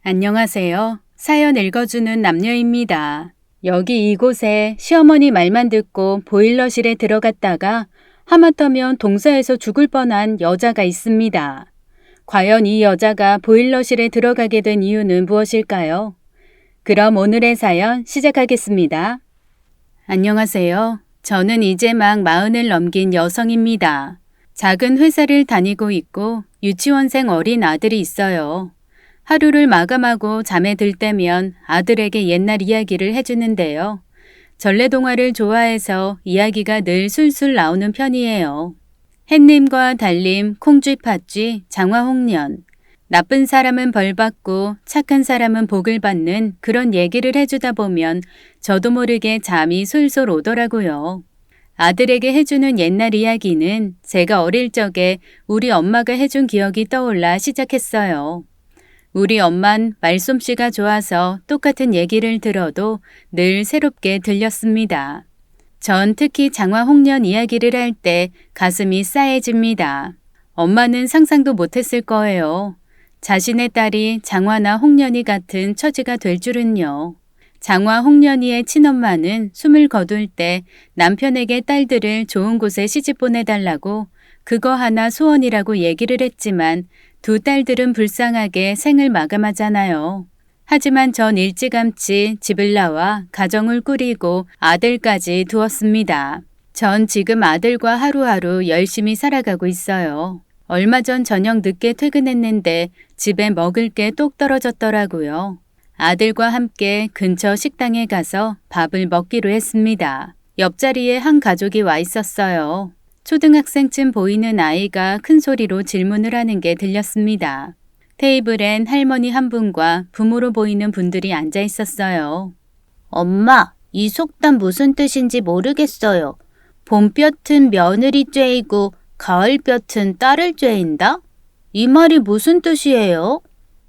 안녕하세요. 사연 읽어주는 남녀입니다. 여기 이곳에 시어머니 말만 듣고 보일러실에 들어갔다가 하마터면 동사에서 죽을 뻔한 여자가 있습니다. 과연 이 여자가 보일러실에 들어가게 된 이유는 무엇일까요? 그럼 오늘의 사연 시작하겠습니다. 안녕하세요. 저는 이제 막 40을 넘긴 여성입니다. 작은 회사를 다니고 있고 유치원생 어린 아들이 있어요. 하루를 마감하고 잠에 들 때면 아들에게 옛날 이야기를 해주는데요. 전래동화를 좋아해서 이야기가 늘 술술 나오는 편이에요. 햇님과 달님, 콩쥐, 팥쥐, 장화, 홍련. 나쁜 사람은 벌 받고 착한 사람은 복을 받는 그런 얘기를 해주다 보면 저도 모르게 잠이 솔솔 오더라고요. 아들에게 해주는 옛날 이야기는 제가 어릴 적에 우리 엄마가 해준 기억이 떠올라 시작했어요. 우리 엄만 말솜씨가 좋아서 똑같은 얘기를 들어도 늘 새롭게 들렸습니다. 전 특히 장화 홍련 이야기를 할 때 가슴이 싸해집니다. 엄마는 상상도 못했을 거예요. 자신의 딸이 장화나 홍련이 같은 처지가 될 줄은요. 장화 홍련이의 친엄마는 숨을 거둘 때 남편에게 딸들을 좋은 곳에 시집 보내달라고 그거 하나 소원이라고 얘기를 했지만 두 딸들은 불쌍하게 생을 마감하잖아요. 하지만 전 일찌감치 집을 나와 가정을 꾸리고 아들까지 두었습니다. 전 지금 아들과 하루하루 열심히 살아가고 있어요. 얼마 전 저녁 늦게 퇴근했는데 집에 먹을 게 똑 떨어졌더라고요. 아들과 함께 근처 식당에 가서 밥을 먹기로 했습니다. 옆자리에 한 가족이 와 있었어요. 초등학생쯤 보이는 아이가 큰 소리로 질문을 하는 게 들렸습니다. 테이블엔 할머니 한 분과 부모로 보이는 분들이 앉아 있었어요. 엄마, 이 속담 무슨 뜻인지 모르겠어요. 봄볕은 며느리 쬐이고 가을볕은 딸을 쬐인다? 이 말이 무슨 뜻이에요?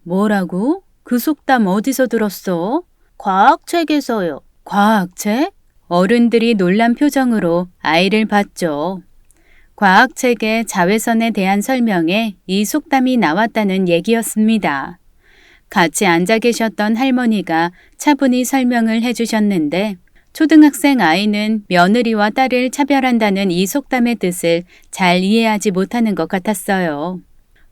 뭐라고? 그 속담 어디서 들었어? 과학책에서요. 과학책? 어른들이 놀란 표정으로 아이를 봤죠. 과학책의 자외선에 대한 설명에 이 속담이 나왔다는 얘기였습니다. 같이 앉아 계셨던 할머니가 차분히 설명을 해주셨는데 초등학생 아이는 며느리와 딸을 차별한다는 이 속담의 뜻을 잘 이해하지 못하는 것 같았어요.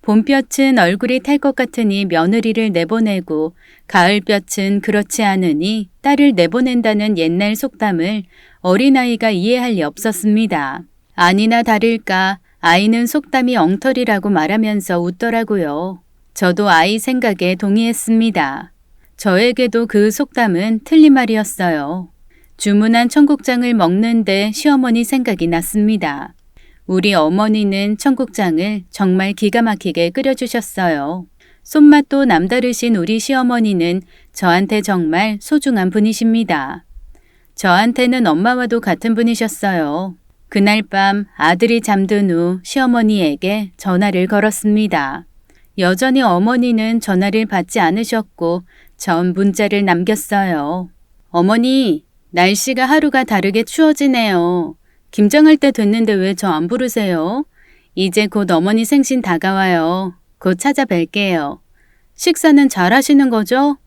봄볕은 얼굴이 탈 것 같으니 며느리를 내보내고 가을볕은 그렇지 않으니 딸을 내보낸다는 옛날 속담을 어린아이가 이해할 리 없었습니다. 아니나 다를까 아이는 속담이 엉터리라고 말하면서 웃더라고요. 저도 아이 생각에 동의했습니다. 저에게도 그 속담은 틀린 말이었어요. 주문한 청국장을 먹는데 시어머니 생각이 났습니다. 우리 어머니는 청국장을 정말 기가 막히게 끓여주셨어요. 손맛도 남다르신 우리 시어머니는 저한테 정말 소중한 분이십니다. 저한테는 엄마와도 같은 분이셨어요. 그날 밤 아들이 잠든 후 시어머니에게 전화를 걸었습니다. 여전히 어머니는 전화를 받지 않으셨고 전 문자를 남겼어요. 어머니, 날씨가 하루가 다르게 추워지네요. 김장할 때 됐는데 왜 저 안 부르세요? 이제 곧 어머니 생신 다가와요. 곧 찾아뵐게요. 식사는 잘 하시는 거죠?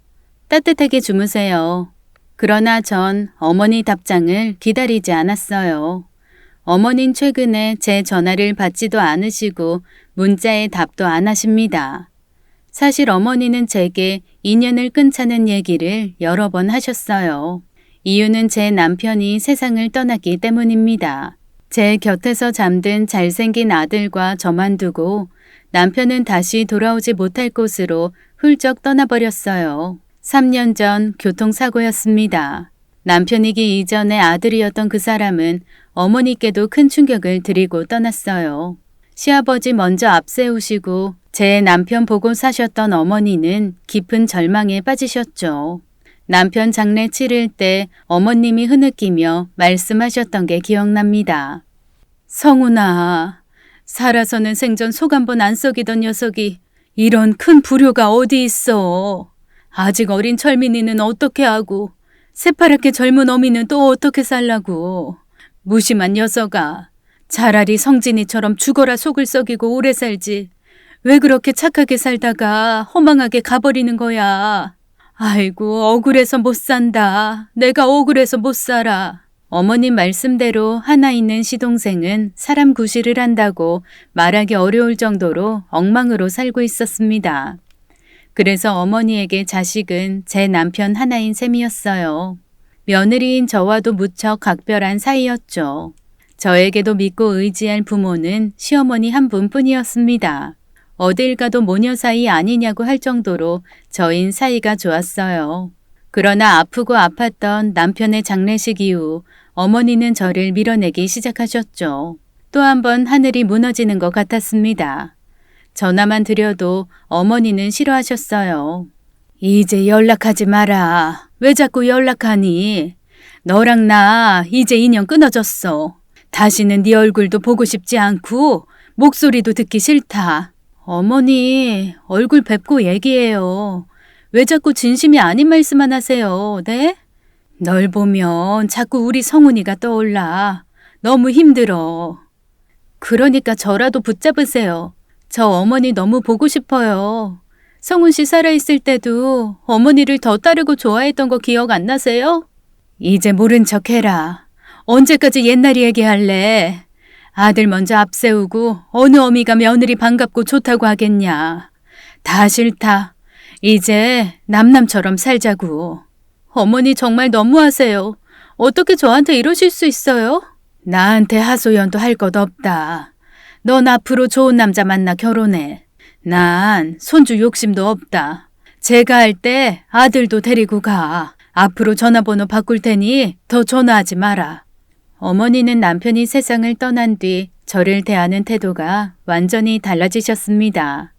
따뜻하게 주무세요. 그러나 전 어머니 답장을 기다리지 않았어요. 어머닌 최근에 제 전화를 받지도 않으시고 문자에 답도 안 하십니다. 사실 어머니는 제게 인연을 끊자는 얘기를 여러 번 하셨어요. 이유는 제 남편이 세상을 떠났기 때문입니다. 제 곁에서 잠든 잘생긴 아들과 저만 두고 남편은 다시 돌아오지 못할 곳으로 훌쩍 떠나버렸어요. 3년 전 교통사고였습니다. 남편이기 이전에 아들이었던 그 사람은 어머니께도 큰 충격을 드리고 떠났어요. 시아버지 먼저 앞세우시고 제 남편 보고 사셨던 어머니는 깊은 절망에 빠지셨죠. 남편 장례 치를 때 어머님이 흐느끼며 말씀하셨던 게 기억납니다. 성훈아, 살아서는 생전 속 한 번 안 썩이던 녀석이 이런 큰 불효가 어디 있어. 아직 어린 철민이는 어떻게 하고 새파랗게 젊은 어미는 또 어떻게 살라고. 무심한 녀석아. 차라리 성진이처럼 죽어라 속을 썩이고 오래 살지. 왜 그렇게 착하게 살다가 허망하게 가버리는 거야? 아이고, 억울해서 못 산다. 내가 억울해서 못 살아. 어머님 말씀대로 하나 있는 시동생은 사람 구실을 한다고 말하기 어려울 정도로 엉망으로 살고 있었습니다. 그래서 어머니에게 자식은 제 남편 하나인 셈이었어요. 며느리인 저와도 무척 각별한 사이였죠. 저에게도 믿고 의지할 부모는 시어머니 한 분뿐이었습니다. 어딜 가도 모녀 사이 아니냐고 할 정도로 저흰 사이가 좋았어요. 그러나 아프고 아팠던 남편의 장례식 이후 어머니는 저를 밀어내기 시작하셨죠. 또 한 번 하늘이 무너지는 것 같았습니다. 전화만 드려도 어머니는 싫어하셨어요. 이제 연락하지 마라. 왜 자꾸 연락하니? 너랑 나 이제 인연 끊어졌어. 다시는 네 얼굴도 보고 싶지 않고 목소리도 듣기 싫다. 어머니, 얼굴 뵙고 얘기해요. 왜 자꾸 진심이 아닌 말씀만 하세요, 네? 널 보면 자꾸 우리 성훈이가 떠올라. 너무 힘들어. 그러니까 저라도 붙잡으세요. 저 어머니 너무 보고 싶어요. 성훈 씨 살아있을 때도 어머니를 더 따르고 좋아했던 거 기억 안 나세요? 이제 모른 척 해라. 언제까지 옛날 얘기할래? 아들 먼저 앞세우고 어느 어미가 며느리 반갑고 좋다고 하겠냐. 다 싫다. 이제 남남처럼 살자고. 어머니 정말 너무하세요. 어떻게 저한테 이러실 수 있어요? 나한테 하소연도 할 것 없다. 넌 앞으로 좋은 남자 만나 결혼해. 난 손주 욕심도 없다. 제가 할 때 아들도 데리고 가. 앞으로 전화번호 바꿀 테니 더 전화하지 마라. 어머니는 남편이 세상을 떠난 뒤 저를 대하는 태도가 완전히 달라지셨습니다.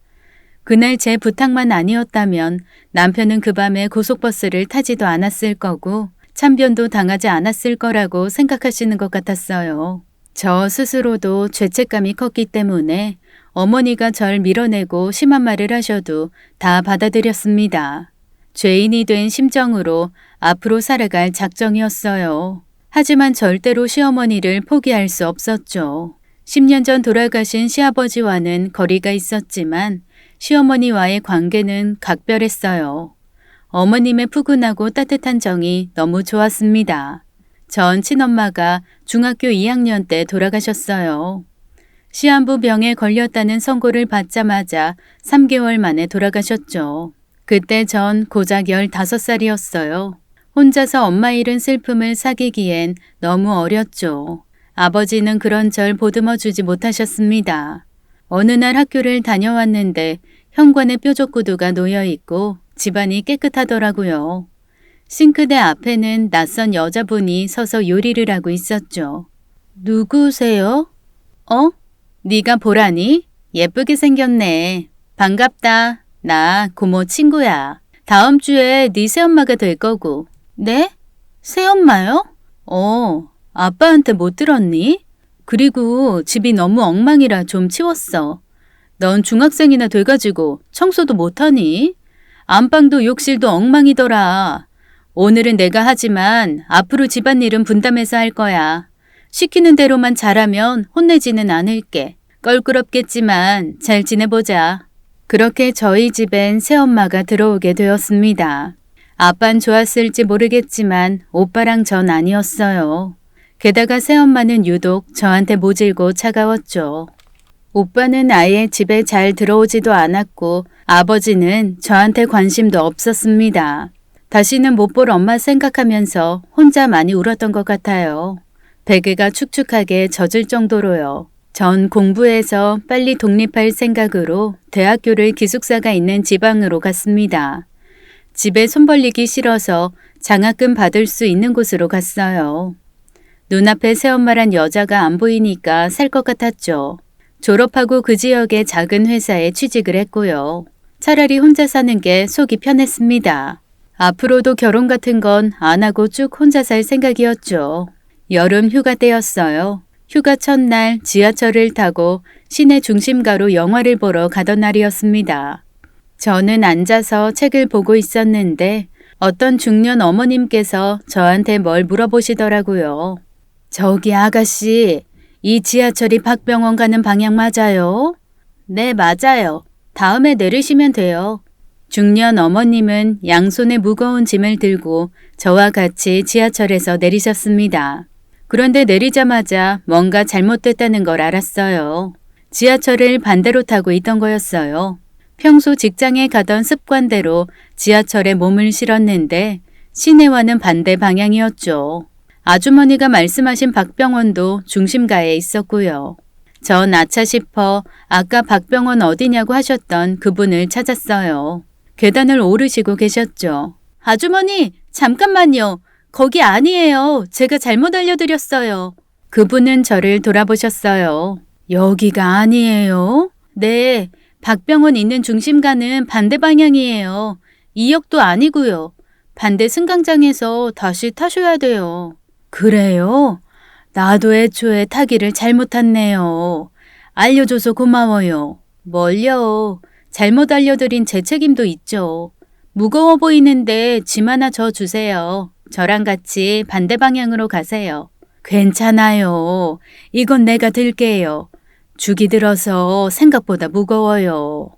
그날 제 부탁만 아니었다면 남편은 그 밤에 고속버스를 타지도 않았을 거고 참변도 당하지 않았을 거라고 생각하시는 것 같았어요. 저 스스로도 죄책감이 컸기 때문에 어머니가 절 밀어내고 심한 말을 하셔도 다 받아들였습니다. 죄인이 된 심정으로 앞으로 살아갈 작정이었어요. 하지만 절대로 시어머니를 포기할 수 없었죠. 10년 전 돌아가신 시아버지와는 거리가 있었지만 시어머니와의 관계는 각별했어요. 어머님의 푸근하고 따뜻한 정이 너무 좋았습니다. 전 친엄마가 중학교 2학년 때 돌아가셨어요. 시한부 병에 걸렸다는 선고를 받자마자 3개월 만에 돌아가셨죠. 그때 전 고작 15살이었어요. 혼자서 엄마 잃은 슬픔을 사귀기엔 너무 어렸죠. 아버지는 그런 절 보듬어 주지 못하셨습니다. 어느 날 학교를 다녀왔는데 현관에 뾰족 구두가 놓여 있고 집안이 깨끗하더라고요. 싱크대 앞에는 낯선 여자분이 서서 요리를 하고 있었죠. 누구세요? 네가 보라니? 예쁘게 생겼네. 반갑다. 나 고모 친구야. 다음 주에 네 새엄마가 될 거고. 네? 새엄마요? 아빠한테 못 들었니? 그리고 집이 너무 엉망이라 좀 치웠어. 넌 중학생이나 돼가지고 청소도 못하니? 안방도 욕실도 엉망이더라. 오늘은 내가 하지만 앞으로 집안일은 분담해서 할 거야. 시키는 대로만 잘하면 혼내지는 않을게. 껄끄럽겠지만 잘 지내보자. 그렇게 저희 집엔 새엄마가 들어오게 되었습니다. 아빤 좋았을지 모르겠지만 오빠랑 전 아니었어요. 게다가 새엄마는 유독 저한테 모질고 차가웠죠. 오빠는 아예 집에 잘 들어오지도 않았고 아버지는 저한테 관심도 없었습니다. 다시는 못 볼 엄마 생각하면서 혼자 많이 울었던 것 같아요. 베개가 축축하게 젖을 정도로요. 전 공부해서 빨리 독립할 생각으로 대학교를 기숙사가 있는 지방으로 갔습니다. 집에 손 벌리기 싫어서 장학금 받을 수 있는 곳으로 갔어요. 눈앞에 새엄마란 여자가 안 보이니까 살 것 같았죠. 졸업하고 그 지역의 작은 회사에 취직을 했고요. 차라리 혼자 사는 게 속이 편했습니다. 앞으로도 결혼 같은 건 안 하고 쭉 혼자 살 생각이었죠. 여름 휴가 때였어요. 휴가 첫날 지하철을 타고 시내 중심가로 영화를 보러 가던 날이었습니다. 저는 앉아서 책을 보고 있었는데 어떤 중년 어머님께서 저한테 뭘 물어보시더라고요. 저기 아가씨, 이 지하철이 박병원 가는 방향 맞아요? 네, 맞아요. 다음에 내리시면 돼요. 중년 어머님은 양손에 무거운 짐을 들고 저와 같이 지하철에서 내리셨습니다. 그런데 내리자마자 뭔가 잘못됐다는 걸 알았어요. 지하철을 반대로 타고 있던 거였어요. 평소 직장에 가던 습관대로 지하철에 몸을 실었는데 시내와는 반대 방향이었죠. 아주머니가 말씀하신 박병원도 중심가에 있었고요. 전 아차 싶어 아까 박병원 어디냐고 하셨던 그분을 찾았어요. 계단을 오르시고 계셨죠. 아주머니, 잠깐만요. 거기 아니에요. 제가 잘못 알려드렸어요. 그분은 저를 돌아보셨어요. 여기가 아니에요? 네, 박병원 있는 중심가는 반대 방향이에요. 2역도 아니고요. 반대 승강장에서 다시 타셔야 돼요. 그래요? 나도 애초에 타기를 잘못 탔네요. 알려줘서 고마워요. 뭘요? 잘못 알려드린 제 책임도 있죠. 무거워 보이는데 짐 하나 저 주세요. 저랑 같이 반대 방향으로 가세요. 괜찮아요. 이건 내가 들게요. 죽이 들어서 생각보다 무거워요.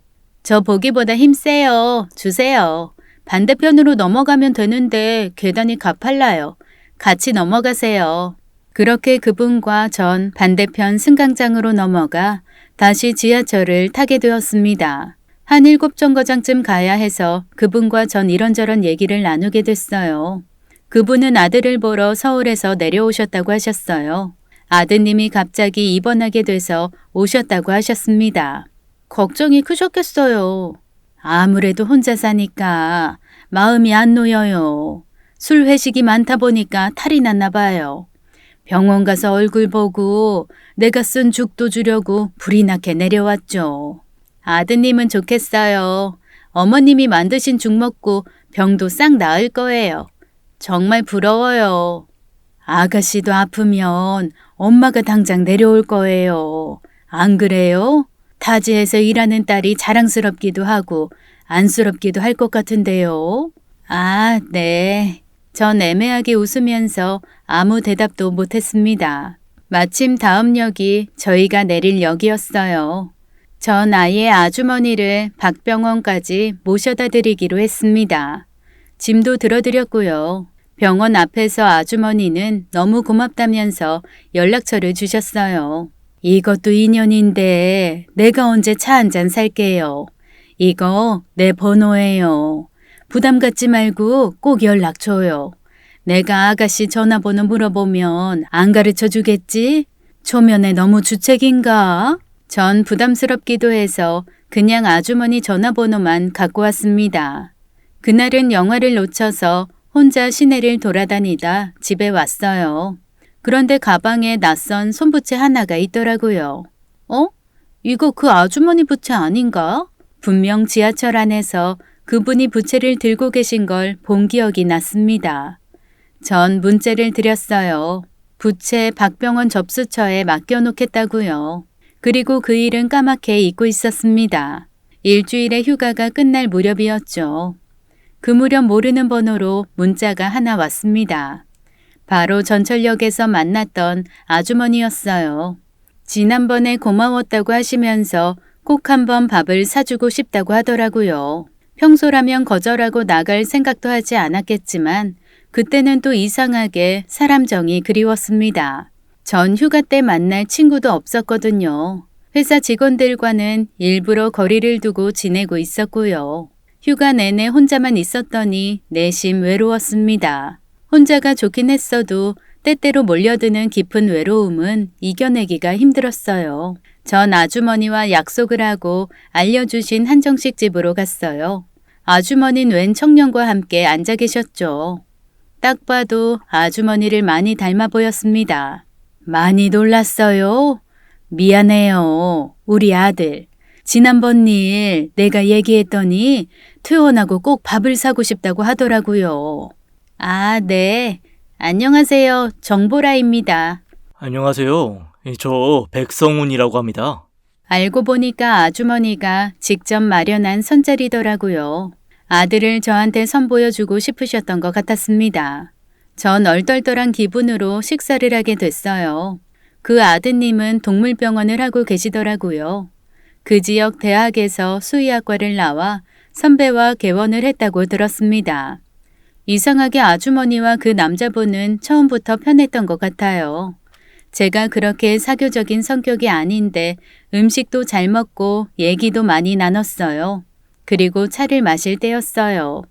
저 보기보다 힘세요. 주세요. 반대편으로 넘어가면 되는데 계단이 가팔라요. 같이 넘어가세요. 그렇게 그분과 전 반대편 승강장으로 넘어가 다시 지하철을 타게 되었습니다. 한 7정거장쯤 가야 해서 그분과 전 이런저런 얘기를 나누게 됐어요. 그분은 아들을 보러 서울에서 내려오셨다고 하셨어요. 아드님이 갑자기 입원하게 돼서 오셨다고 하셨습니다. 걱정이 크셨겠어요. 아무래도 혼자 사니까 마음이 안 놓여요. 술 회식이 많다 보니까 탈이 났나 봐요. 병원 가서 얼굴 보고 내가 쓴 죽도 주려고 불이 나게 내려왔죠. 아드님은 좋겠어요. 어머님이 만드신 죽 먹고 병도 싹 나을 거예요. 정말 부러워요. 아가씨도 아프면 엄마가 당장 내려올 거예요. 안 그래요? 타지에서 일하는 딸이 자랑스럽기도 하고 안쓰럽기도 할 것 같은데요. 아, 네. 전 애매하게 웃으면서 아무 대답도 못했습니다. 마침 다음 역이 저희가 내릴 역이었어요. 전 아예 아주머니를 박병원까지 모셔다 드리기로 했습니다. 짐도 들어드렸고요. 병원 앞에서 아주머니는 너무 고맙다면서 연락처를 주셨어요. 이것도 인연인데 내가 언제 차 한 잔 살게요. 이거 내 번호예요. 부담 갖지 말고 꼭 연락 줘요. 내가 아가씨 전화번호 물어보면 안 가르쳐 주겠지? 초면에 너무 주책인가? 전 부담스럽기도 해서 그냥 아주머니 전화번호만 갖고 왔습니다. 그날은 영화를 놓쳐서 혼자 시내를 돌아다니다 집에 왔어요. 그런데 가방에 낯선 손부채 하나가 있더라고요. 이거 그 아주머니 부채 아닌가? 분명 지하철 안에서 그분이 부채를 들고 계신 걸 본 기억이 났습니다. 전 문자를 드렸어요. 부채 박병원 접수처에 맡겨놓겠다고요. 그리고 그 일은 까맣게 잊고 있었습니다. 일주일의 휴가가 끝날 무렵이었죠. 그 무렵 모르는 번호로 문자가 하나 왔습니다. 바로 전철역에서 만났던 아주머니였어요. 지난번에 고마웠다고 하시면서 꼭 한번 밥을 사주고 싶다고 하더라고요. 평소라면 거절하고 나갈 생각도 하지 않았겠지만 그때는 또 이상하게 사람 정이 그리웠습니다. 전 휴가 때 만날 친구도 없었거든요. 회사 직원들과는 일부러 거리를 두고 지내고 있었고요. 휴가 내내 혼자만 있었더니 내심 외로웠습니다. 혼자가 좋긴 했어도 때때로 몰려드는 깊은 외로움은 이겨내기가 힘들었어요. 전 아주머니와 약속을 하고 알려주신 한정식 집으로 갔어요. 아주머니는 웬 청년과 함께 앉아 계셨죠. 딱 봐도 아주머니를 많이 닮아 보였습니다. 많이 놀랐어요? 미안해요. 우리 아들. 지난번 일 내가 얘기했더니 퇴원하고 꼭 밥을 사고 싶다고 하더라고요. 아, 네. 안녕하세요. 정보라입니다. 안녕하세요. 저 백성훈이라고 합니다. 알고 보니까 아주머니가 직접 마련한 선자리더라고요. 아들을 저한테 선보여주고 싶으셨던 것 같았습니다. 전 얼떨떨한 기분으로 식사를 하게 됐어요. 그 아드님은 동물병원을 하고 계시더라고요. 그 지역 대학에서 수의학과를 나와 선배와 개원을 했다고 들었습니다. 이상하게 아주머니와 그 남자분은 처음부터 편했던 것 같아요. 제가 그렇게 사교적인 성격이 아닌데 음식도 잘 먹고 얘기도 많이 나눴어요. 그리고 차를 마실 때였어요.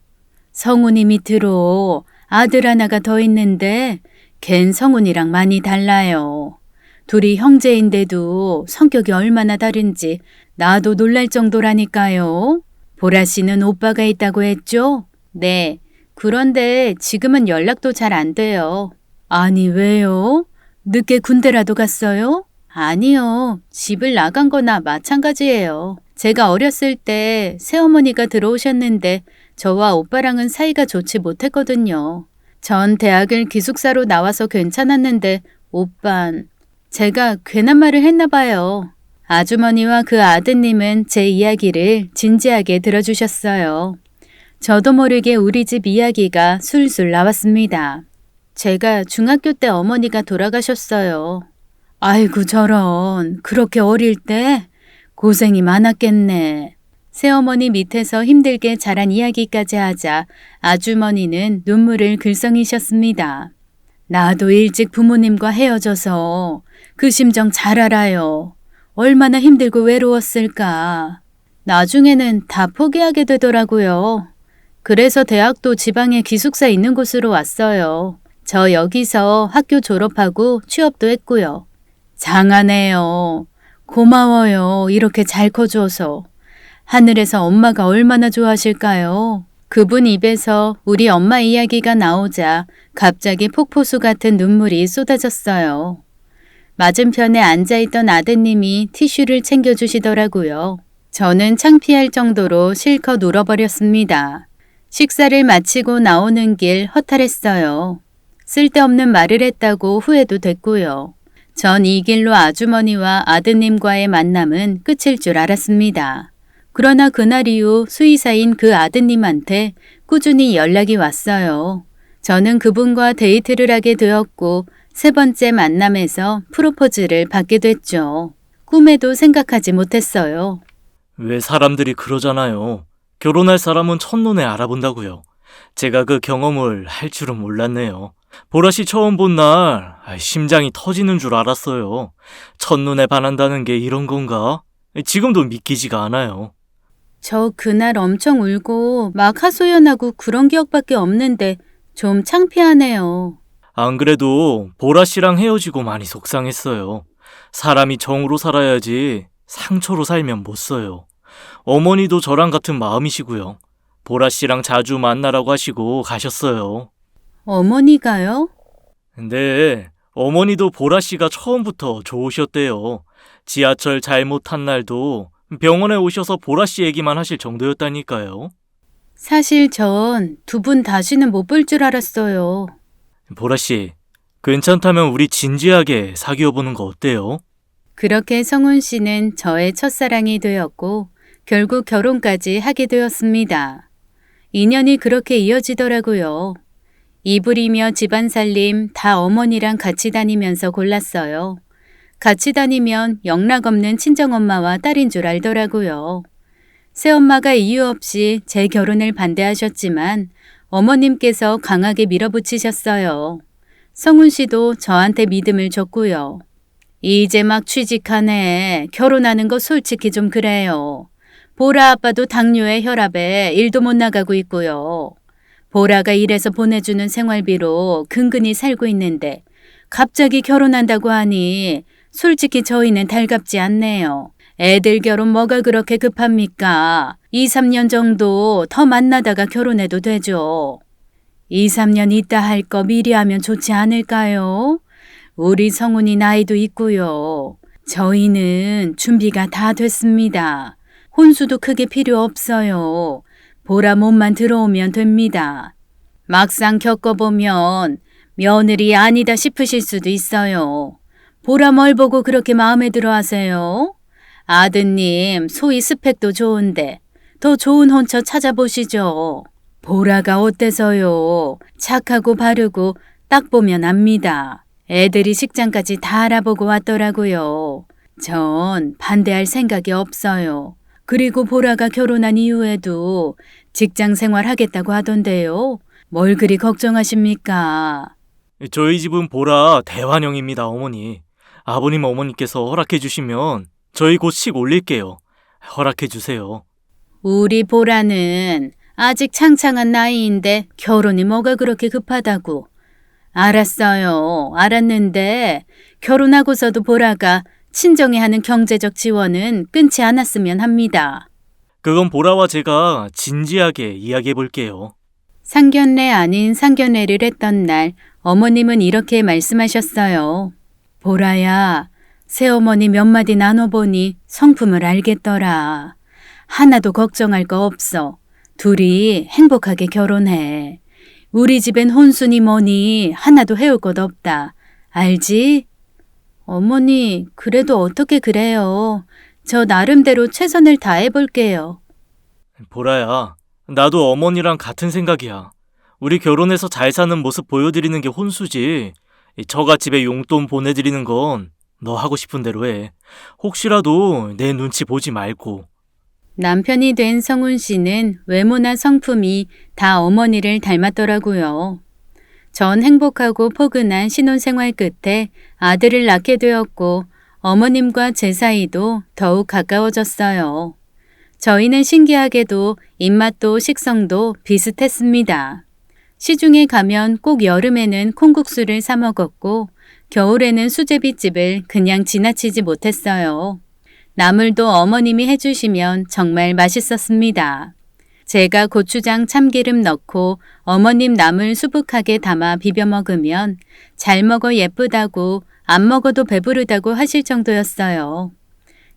성훈이 밑으로 아들 하나가 더 있는데 걘 성훈이랑 많이 달라요. 둘이 형제인데도 성격이 얼마나 다른지 나도 놀랄 정도라니까요. 보라 씨는 오빠가 있다고 했죠? 네. 그런데 지금은 연락도 잘 안 돼요. 아니 왜요? 늦게 군대라도 갔어요? 아니요. 집을 나간 거나 마찬가지예요. 제가 어렸을 때 새어머니가 들어오셨는데 저와 오빠랑은 사이가 좋지 못했거든요. 전 대학을 기숙사로 나와서 괜찮았는데 오빤 제가 괜한 말을 했나 봐요. 아주머니와 그 아드님은 제 이야기를 진지하게 들어주셨어요. 저도 모르게 우리 집 이야기가 술술 나왔습니다. 제가 중학교 때 어머니가 돌아가셨어요. 아이고 저런, 그렇게 어릴 때 고생이 많았겠네. 새어머니 밑에서 힘들게 자란 이야기까지 하자 아주머니는 눈물을 글썽이셨습니다. 나도 일찍 부모님과 헤어져서 그 심정 잘 알아요. 얼마나 힘들고 외로웠을까. 나중에는 다 포기하게 되더라고요. 그래서 대학도 지방에 기숙사 있는 곳으로 왔어요. 저 여기서 학교 졸업하고 취업도 했고요. 장하네요. 고마워요. 이렇게 잘 커줘서. 하늘에서 엄마가 얼마나 좋아하실까요? 그분 입에서 우리 엄마 이야기가 나오자 갑자기 폭포수 같은 눈물이 쏟아졌어요. 맞은편에 앉아있던 아드님이 티슈를 챙겨주시더라고요. 저는 창피할 정도로 실컷 울어버렸습니다. 식사를 마치고 나오는 길 허탈했어요. 쓸데없는 말을 했다고 후회도 됐고요. 전 이 길로 아주머니와 아드님과의 만남은 끝일 줄 알았습니다. 그러나 그날 이후 수의사인 그 아드님한테 꾸준히 연락이 왔어요. 저는 그분과 데이트를 하게 되었고 세 번째 만남에서 프로포즈를 받게 됐죠. 꿈에도 생각하지 못했어요. 왜 사람들이 그러잖아요. 결혼할 사람은 첫눈에 알아본다고요. 제가 그 경험을 할 줄은 몰랐네요. 보라 씨 처음 본 날 심장이 터지는 줄 알았어요. 첫눈에 반한다는 게 이런 건가? 지금도 믿기지가 않아요. 저 그날 엄청 울고 막 하소연하고 그런 기억밖에 없는데 좀 창피하네요. 안 그래도 보라 씨랑 헤어지고 많이 속상했어요. 사람이 정으로 살아야지 상처로 살면 못 써요. 어머니도 저랑 같은 마음이시고요. 보라 씨랑 자주 만나라고 하시고 가셨어요. 어머니가요? 근데 어머니도 보라 씨가 처음부터 좋으셨대요. 지하철 잘못 탄 날도 병원에 오셔서 보라 씨 얘기만 하실 정도였다니까요. 사실 전 두 분 다시는 못 볼 줄 알았어요. 보라 씨, 괜찮다면 우리 진지하게 사귀어 보는 거 어때요? 그렇게 성훈 씨는 저의 첫사랑이 되었고 결국 결혼까지 하게 되었습니다. 인연이 그렇게 이어지더라고요. 이불이며 집안 살림 다 어머니랑 같이 다니면서 골랐어요. 같이 다니면 영락 없는 친정엄마와 딸인 줄 알더라고요. 새엄마가 이유 없이 제 결혼을 반대하셨지만 어머님께서 강하게 밀어붙이셨어요. 성훈 씨도 저한테 믿음을 줬고요. 이제 막 취직하네. 결혼하는 거 솔직히 좀 그래요. 보라 아빠도 당뇨에 혈압에 일도 못 나가고 있고요. 보라가 일해서 보내주는 생활비로 근근히 살고 있는데 갑자기 결혼한다고 하니 솔직히 저희는 달갑지 않네요. 애들 결혼 뭐가 그렇게 급합니까? 2, 3년 정도 더 만나다가 결혼해도 되죠. 2, 3년 있다 할 거 미리 하면 좋지 않을까요? 우리 성훈이 나이도 있고요. 저희는 준비가 다 됐습니다. 혼수도 크게 필요 없어요. 보라 몸만 들어오면 됩니다. 막상 겪어보면 며느리 아니다 싶으실 수도 있어요. 보라 뭘 보고 그렇게 마음에 들어 하세요? 아드님 소위 스펙도 좋은데 더 좋은 혼처 찾아보시죠. 보라가 어때서요? 착하고 바르고 딱 보면 압니다. 애들이 식장까지 다 알아보고 왔더라고요. 전 반대할 생각이 없어요. 그리고 보라가 결혼한 이후에도 직장 생활 하겠다고 하던데요. 뭘 그리 걱정하십니까? 저희 집은 보라 대환영입니다, 어머니. 아버님 어머니께서 허락해 주시면 저희 곧 식 올릴게요. 허락해 주세요. 우리 보라는 아직 창창한 나이인데 결혼이 뭐가 그렇게 급하다고. 알았어요. 알았는데 결혼하고서도 보라가 친정에 하는 경제적 지원은 끊지 않았으면 합니다. 그건 보라와 제가 진지하게 이야기해 볼게요. 상견례 아닌 상견례를 했던 날 어머님은 이렇게 말씀하셨어요. 보라야, 새어머니 몇 마디 나눠보니 성품을 알겠더라. 하나도 걱정할 거 없어. 둘이 행복하게 결혼해. 우리 집엔 혼수니 뭐니 하나도 해올 것 없다. 알지? 어머니, 그래도 어떻게 그래요. 저 나름대로 최선을 다해볼게요. 보라야, 나도 어머니랑 같은 생각이야. 우리 결혼해서 잘 사는 모습 보여드리는 게 혼수지. 이 처갓집에 용돈 보내드리는 건 너 하고 싶은 대로 해. 혹시라도 내 눈치 보지 말고. 남편이 된 성훈 씨는 외모나 성품이 다 어머니를 닮았더라고요. 전 행복하고 포근한 신혼생활 끝에 아들을 낳게 되었고 어머님과 제 사이도 더욱 가까워졌어요. 저희는 신기하게도 입맛도 식성도 비슷했습니다. 시중에 가면 꼭 여름에는 콩국수를 사 먹었고 겨울에는 수제비집을 그냥 지나치지 못했어요. 나물도 어머님이 해주시면 정말 맛있었습니다. 제가 고추장 참기름 넣고 어머님 나물 수북하게 담아 비벼 먹으면 잘 먹어 예쁘다고 안 먹어도 배부르다고 하실 정도였어요.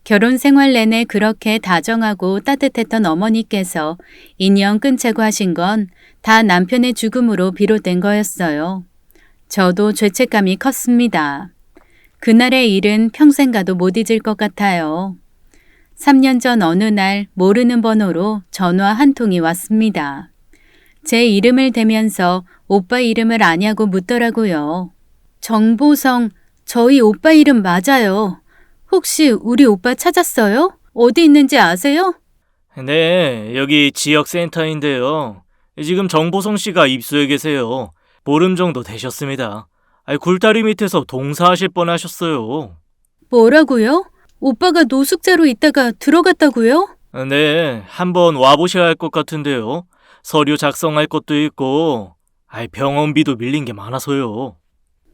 결혼 생활 내내 그렇게 다정하고 따뜻했던 어머니께서 인연 끊자고 하신 건 다 남편의 죽음으로 비롯된 거였어요. 저도 죄책감이 컸습니다. 그날의 일은 평생 가도 못 잊을 것 같아요. 3년 전 어느 날 모르는 번호로 전화 한 통이 왔습니다. 제 이름을 대면서 오빠 이름을 아냐고 묻더라고요. 정보성, 저희 오빠 이름 맞아요. 혹시 우리 오빠 찾았어요? 어디 있는지 아세요? 네, 여기 지역센터인데요. 지금 정보성 씨가 입수해 계세요. 보름 정도 되셨습니다. 굴다리 밑에서 동사하실 뻔하셨어요. 뭐라고요? 오빠가 노숙자로 있다가 들어갔다고요? 네, 한번 와보셔야 할 것 같은데요. 서류 작성할 것도 있고, 병원비도 밀린 게 많아서요.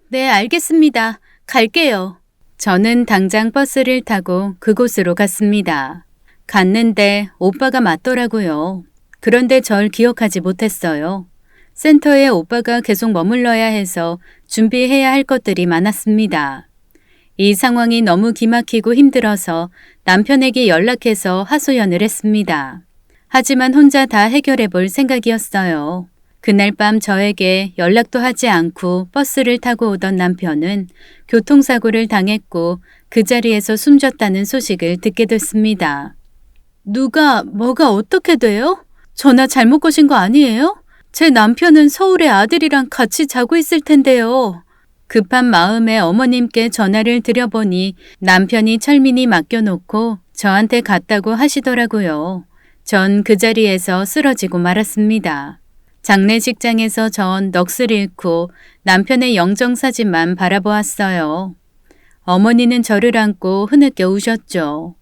네, 알겠습니다. 갈게요. 저는 당장 버스를 타고 그곳으로 갔습니다. 갔는데 오빠가 맞더라고요. 그런데 절 기억하지 못했어요. 센터에 오빠가 계속 머물러야 해서 준비해야 할 것들이 많았습니다. 이 상황이 너무 기막히고 힘들어서 남편에게 연락해서 하소연을 했습니다. 하지만 혼자 다 해결해 볼 생각이었어요. 그날 밤 저에게 연락도 하지 않고 버스를 타고 오던 남편은 교통사고를 당했고 그 자리에서 숨졌다는 소식을 듣게 됐습니다. 누가, 뭐가 어떻게 돼요? 전화 잘못 거신 거 아니에요? 제 남편은 서울에 아들이랑 같이 자고 있을 텐데요. 급한 마음에 어머님께 전화를 드려보니 남편이 철민이 맡겨놓고 저한테 갔다고 하시더라고요. 전 그 자리에서 쓰러지고 말았습니다. 장례식장에서 전 넋을 잃고 남편의 영정사진만 바라보았어요. 어머니는 저를 안고 흐느껴 우셨죠.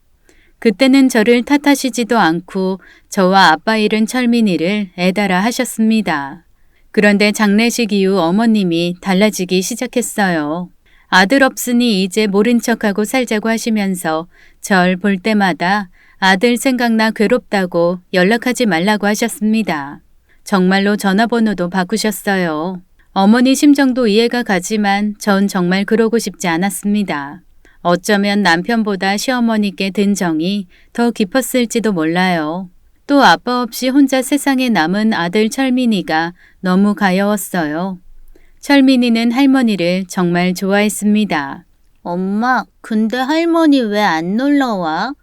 그때는 저를 탓하시지도 않고 저와 아빠 잃은 철민이를 애달아 하셨습니다. 그런데 장례식 이후 어머님이 달라지기 시작했어요. 아들 없으니 이제 모른 척하고 살자고 하시면서 절 볼 때마다 아들 생각나 괴롭다고 연락하지 말라고 하셨습니다. 정말로 전화번호도 바꾸셨어요. 어머니 심정도 이해가 가지만 전 정말 그러고 싶지 않았습니다. 어쩌면 남편보다 시어머니께 든 정이 더 깊었을지도 몰라요. 또 아빠 없이 혼자 세상에 남은 아들 철민이가 너무 가여웠어요. 철민이는 할머니를 정말 좋아했습니다. 엄마, 근데 할머니 왜 안 놀러와?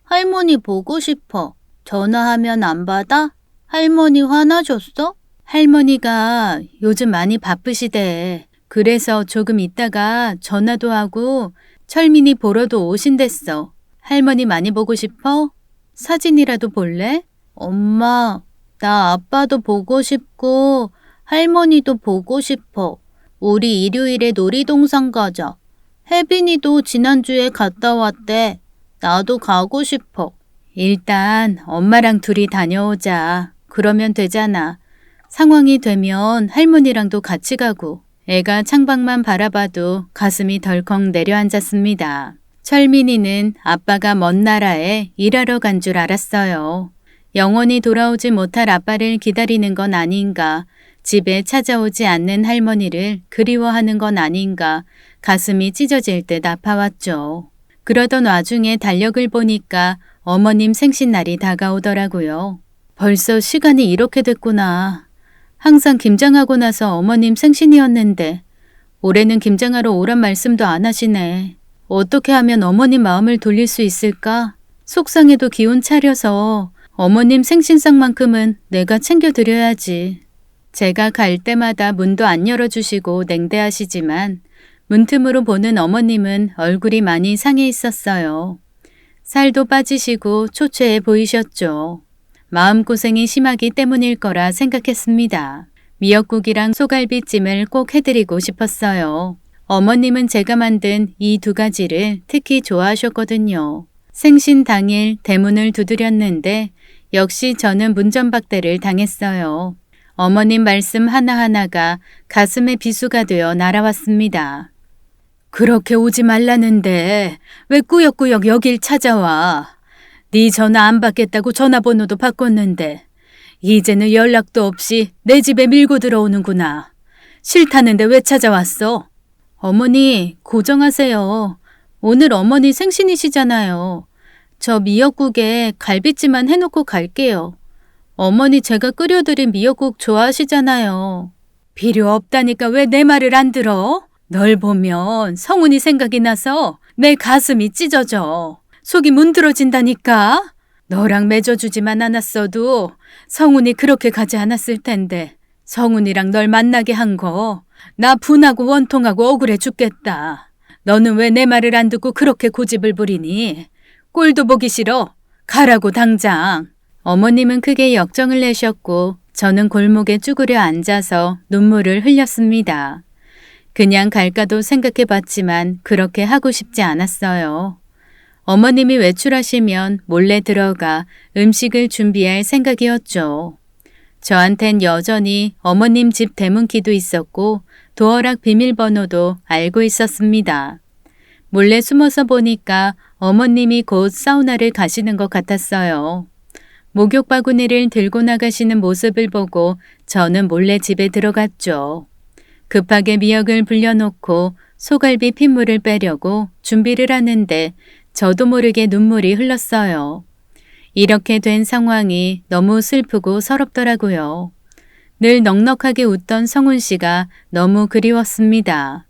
할머니 보고 싶어. 전화하면 안 받아? 할머니 화나셨어? 할머니가 요즘 많이 바쁘시대. 그래서 조금 있다가 전화도 하고 철민이 보러도 오신댔어. 할머니 많이 보고 싶어? 사진이라도 볼래? 엄마, 나 아빠도 보고 싶고 할머니도 보고 싶어. 우리 일요일에 놀이동산 가자. 혜빈이도 지난주에 갔다 왔대. 나도 가고 싶어. 일단 엄마랑 둘이 다녀오자. 그러면 되잖아. 상황이 되면 할머니랑도 같이 가고. 애가 창밖만 바라봐도 가슴이 덜컥 내려앉았습니다. 철민이는 아빠가 먼 나라에 일하러 간 줄 알았어요. 영원히 돌아오지 못할 아빠를 기다리는 건 아닌가, 집에 찾아오지 않는 할머니를 그리워하는 건 아닌가, 가슴이 찢어질 듯 아파왔죠. 그러던 와중에 달력을 보니까 어머님 생신날이 다가오더라고요. 벌써 시간이 이렇게 됐구나. 항상 김장하고 나서 어머님 생신이었는데 올해는 김장하러 오란 말씀도 안 하시네. 어떻게 하면 어머님 마음을 돌릴 수 있을까? 속상해도 기운 차려서 어머님 생신상만큼은 내가 챙겨드려야지. 제가 갈 때마다 문도 안 열어주시고 냉대하시지만 문틈으로 보는 어머님은 얼굴이 많이 상해 있었어요. 살도 빠지시고 초췌해 보이셨죠. 마음고생이 심하기 때문일 거라 생각했습니다. 미역국이랑 소갈비찜을 꼭 해드리고 싶었어요. 어머님은 제가 만든 이 두 가지를 특히 좋아하셨거든요. 생신 당일 대문을 두드렸는데 역시 저는 문전박대를 당했어요. 어머님 말씀 하나하나가 가슴에 비수가 되어 날아왔습니다. 그렇게 오지 말라는데 왜 꾸역꾸역 여길 찾아와. 네 전화 안 받겠다고 전화번호도 바꿨는데 이제는 연락도 없이 내 집에 밀고 들어오는구나. 싫다는데 왜 찾아왔어? 어머니 고정하세요. 오늘 어머니 생신이시잖아요. 저 미역국에 갈비찜만 해놓고 갈게요. 어머니 제가 끓여드린 미역국 좋아하시잖아요. 필요 없다니까 왜 내 말을 안 들어? 널 보면 성훈이 생각이 나서 내 가슴이 찢어져. 속이 문드러진다니까. 너랑 맺어주지만 않았어도 성훈이 그렇게 가지 않았을 텐데 성훈이랑 널 만나게 한 거 나 분하고 원통하고 억울해 죽겠다. 너는 왜 내 말을 안 듣고 그렇게 고집을 부리니? 꼴도 보기 싫어. 가라고 당장. 어머님은 크게 역정을 내셨고 저는 골목에 쭈그려 앉아서 눈물을 흘렸습니다. 그냥 갈까도 생각해봤지만 그렇게 하고 싶지 않았어요. 어머님이 외출하시면 몰래 들어가 음식을 준비할 생각이었죠. 저한텐 여전히 어머님 집 대문키도 있었고 도어락 비밀번호도 알고 있었습니다. 몰래 숨어서 보니까 어머님이 곧 사우나를 가시는 것 같았어요. 목욕 바구니를 들고 나가시는 모습을 보고 저는 몰래 집에 들어갔죠. 급하게 미역을 불려놓고 소갈비 핏물을 빼려고 준비를 하는데 저도 모르게 눈물이 흘렀어요. 이렇게 된 상황이 너무 슬프고 서럽더라고요. 늘 넉넉하게 웃던 성훈 씨가 너무 그리웠습니다.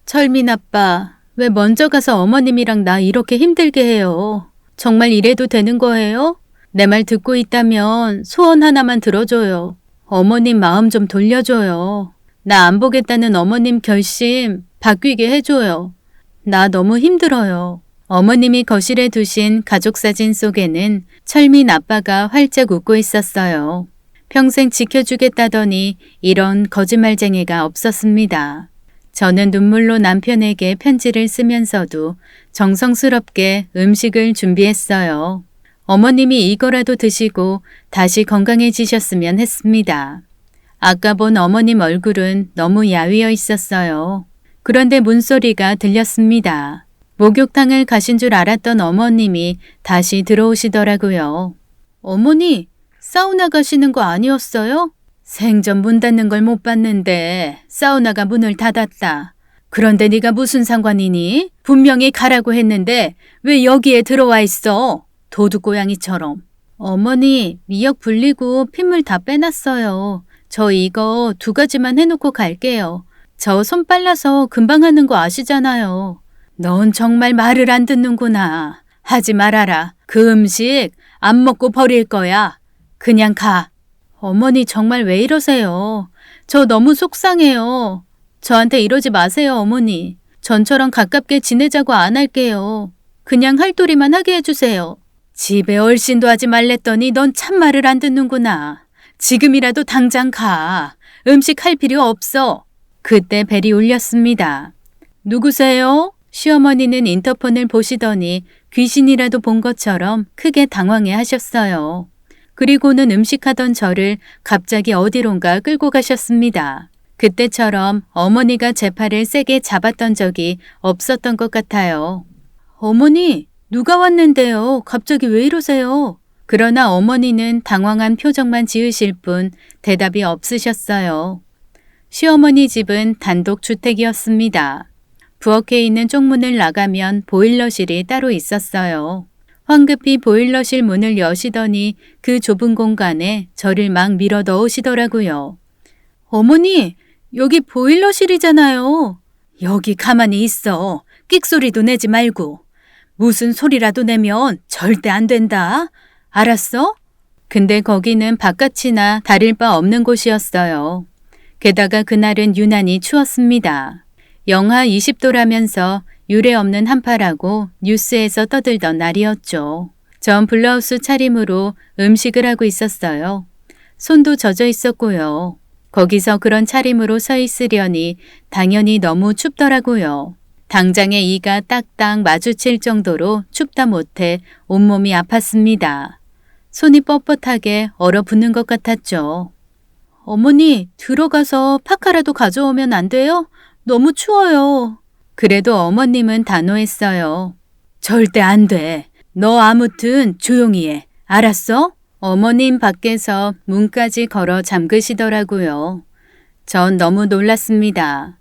철민 아빠, 왜 먼저 가서 어머님이랑 나 이렇게 힘들게 해요? 정말 이래도 되는 거예요? 내 말 듣고 있다면 소원 하나만 들어줘요. 어머님 마음 좀 돌려줘요. 나 안 보겠다는 어머님 결심 바뀌게 해줘요. 나 너무 힘들어요. 어머님이 거실에 두신 가족사진 속에는 철민 아빠가 활짝 웃고 있었어요. 평생 지켜주겠다더니 이런 거짓말쟁이가 없었습니다. 저는 눈물로 남편에게 편지를 쓰면서도 정성스럽게 음식을 준비했어요. 어머님이 이거라도 드시고 다시 건강해지셨으면 했습니다. 아까 본 어머님 얼굴은 너무 야위어 있었어요. 그런데 문소리가 들렸습니다. 목욕탕을 가신 줄 알았던 어머님이 다시 들어오시더라고요. 어머니, 사우나 가시는 거 아니었어요? 생전 문 닫는 걸 못 봤는데 사우나가 문을 닫았다. 그런데 네가 무슨 상관이니? 분명히 가라고 했는데 왜 여기에 들어와 있어? 도둑고양이처럼. 어머니, 미역 불리고 핏물 다 빼놨어요. 저 이거 2가지만 해놓고 갈게요. 저 손 빨라서 금방 하는 거 아시잖아요. 넌 정말 말을 안 듣는구나. 하지 말아라. 그 음식 안 먹고 버릴 거야. 그냥 가. 어머니 정말 왜 이러세요? 저 너무 속상해요. 저한테 이러지 마세요, 어머니. 전처럼 가깝게 지내자고 안 할게요. 그냥 할도리만 하게 해주세요. 집에 얼씬도 하지 말랬더니 넌 참말을 안 듣는구나. 지금이라도 당장 가. 음식 할 필요 없어. 그때 벨이 울렸습니다. 누구세요? 시어머니는 인터폰을 보시더니 귀신이라도 본 것처럼 크게 당황해 하셨어요. 그리고는 음식하던 저를 갑자기 어디론가 끌고 가셨습니다. 그때처럼 어머니가 제 팔을 세게 잡았던 적이 없었던 것 같아요. 어머니, 누가 왔는데요? 갑자기 왜 이러세요? 그러나 어머니는 당황한 표정만 지으실 뿐 대답이 없으셨어요. 시어머니 집은 단독주택이었습니다. 부엌에 있는 쪽문을 나가면 보일러실이 따로 있었어요. 황급히 보일러실 문을 여시더니 그 좁은 공간에 저를 막 밀어 넣으시더라고요. 어머니, 여기 보일러실이잖아요. 여기 가만히 있어. 끽소리도 내지 말고. 무슨 소리라도 내면 절대 안 된다. 알았어? 근데 거기는 바깥이나 다를 바 없는 곳이었어요. 게다가 그날은 유난히 추웠습니다. 영하 20도라면서 유례없는 한파라고 뉴스에서 떠들던 날이었죠. 전 블라우스 차림으로 음식을 하고 있었어요. 손도 젖어 있었고요. 거기서 그런 차림으로 서 있으려니 당연히 너무 춥더라고요. 당장에 이가 딱딱 마주칠 정도로 춥다 못해 온몸이 아팠습니다. 손이 뻣뻣하게 얼어붙는 것 같았죠. 어머니, 들어가서 파카라도 가져오면 안 돼요? 너무 추워요. 그래도 어머님은 단호했어요. 절대 안 돼. 너 아무튼 조용히 해. 알았어? 어머님 밖에서 문까지 걸어 잠그시더라고요. 전 너무 놀랐습니다.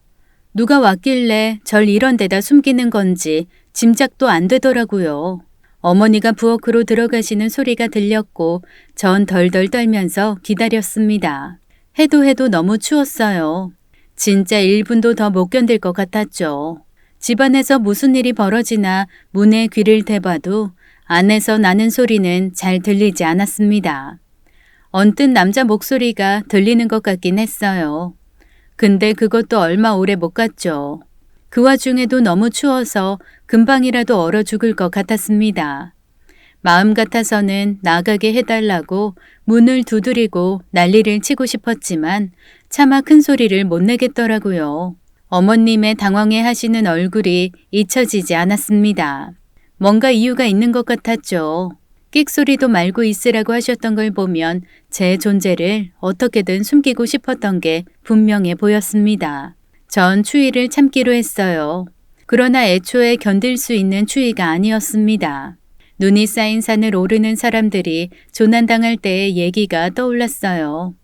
누가 왔길래 절 이런 데다 숨기는 건지 짐작도 안 되더라고요. 어머니가 부엌으로 들어가시는 소리가 들렸고 전 덜덜 떨면서 기다렸습니다. 해도 너무 추웠어요. 진짜 1분도 더 못 견딜 것 같았죠. 집안에서 무슨 일이 벌어지나 문에 귀를 대봐도 안에서 나는 소리는 잘 들리지 않았습니다. 언뜻 남자 목소리가 들리는 것 같긴 했어요. 근데 그것도 얼마 오래 못 갔죠. 그 와중에도 너무 추워서 금방이라도 얼어 죽을 것 같았습니다. 마음 같아서는 나가게 해달라고 문을 두드리고 난리를 치고 싶었지만 차마 큰 소리를 못 내겠더라고요. 어머님의 당황해 하시는 얼굴이 잊혀지지 않았습니다. 뭔가 이유가 있는 것 같았죠. 끽소리도 말고 있으라고 하셨던 걸 보면 제 존재를 어떻게든 숨기고 싶었던 게 분명해 보였습니다. 전 추위를 참기로 했어요. 그러나 애초에 견딜 수 있는 추위가 아니었습니다. 눈이 쌓인 산을 오르는 사람들이 조난당할 때의 얘기가 떠올랐어요.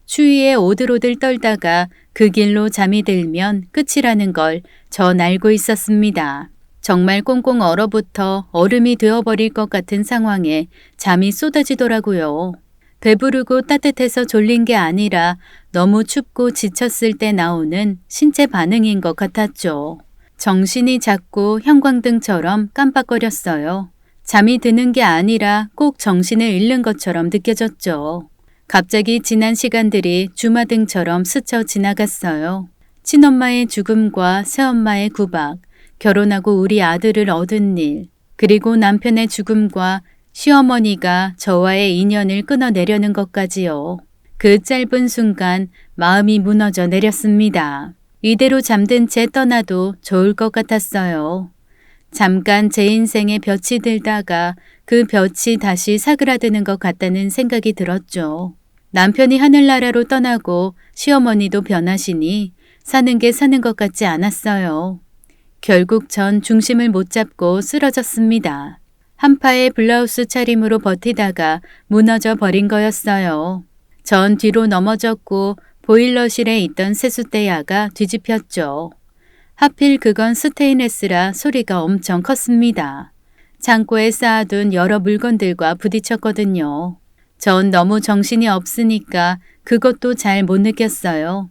추위에 오들오들 떨다가 그 길로 잠이 들면 끝이라는 걸 전 알고 있었습니다. 정말 꽁꽁 얼어붙어 얼음이 되어버릴 것 같은 상황에 잠이 쏟아지더라고요. 배부르고 따뜻해서 졸린 게 아니라 너무 춥고 지쳤을 때 나오는 신체 반응인 것 같았죠. 정신이 자꾸 형광등처럼 깜빡거렸어요. 잠이 드는 게 아니라 꼭 정신을 잃는 것처럼 느껴졌죠. 갑자기 지난 시간들이 주마등처럼 스쳐 지나갔어요. 친엄마의 죽음과 새엄마의 구박, 결혼하고 우리 아들을 얻은 일, 그리고 남편의 죽음과 시어머니가 저와의 인연을 끊어내려는 것까지요. 그 짧은 순간 마음이 무너져 내렸습니다. 이대로 잠든 채 떠나도 좋을 것 같았어요. 잠깐 제 인생에 볕이 들다가 그 볕이 다시 사그라드는 것 같다는 생각이 들었죠. 남편이 하늘나라로 떠나고 시어머니도 변하시니 사는 게 사는 것 같지 않았어요. 결국 전 중심을 못 잡고 쓰러졌습니다. 한파의 블라우스 차림으로 버티다가 무너져 버린 거였어요. 전 뒤로 넘어졌고 보일러실에 있던 세숫대야가 뒤집혔죠. 하필 그건 스테인레스라 소리가 엄청 컸습니다. 창고에 쌓아둔 여러 물건들과 부딪혔거든요. 전 너무 정신이 없으니까 그것도 잘 못 느꼈어요.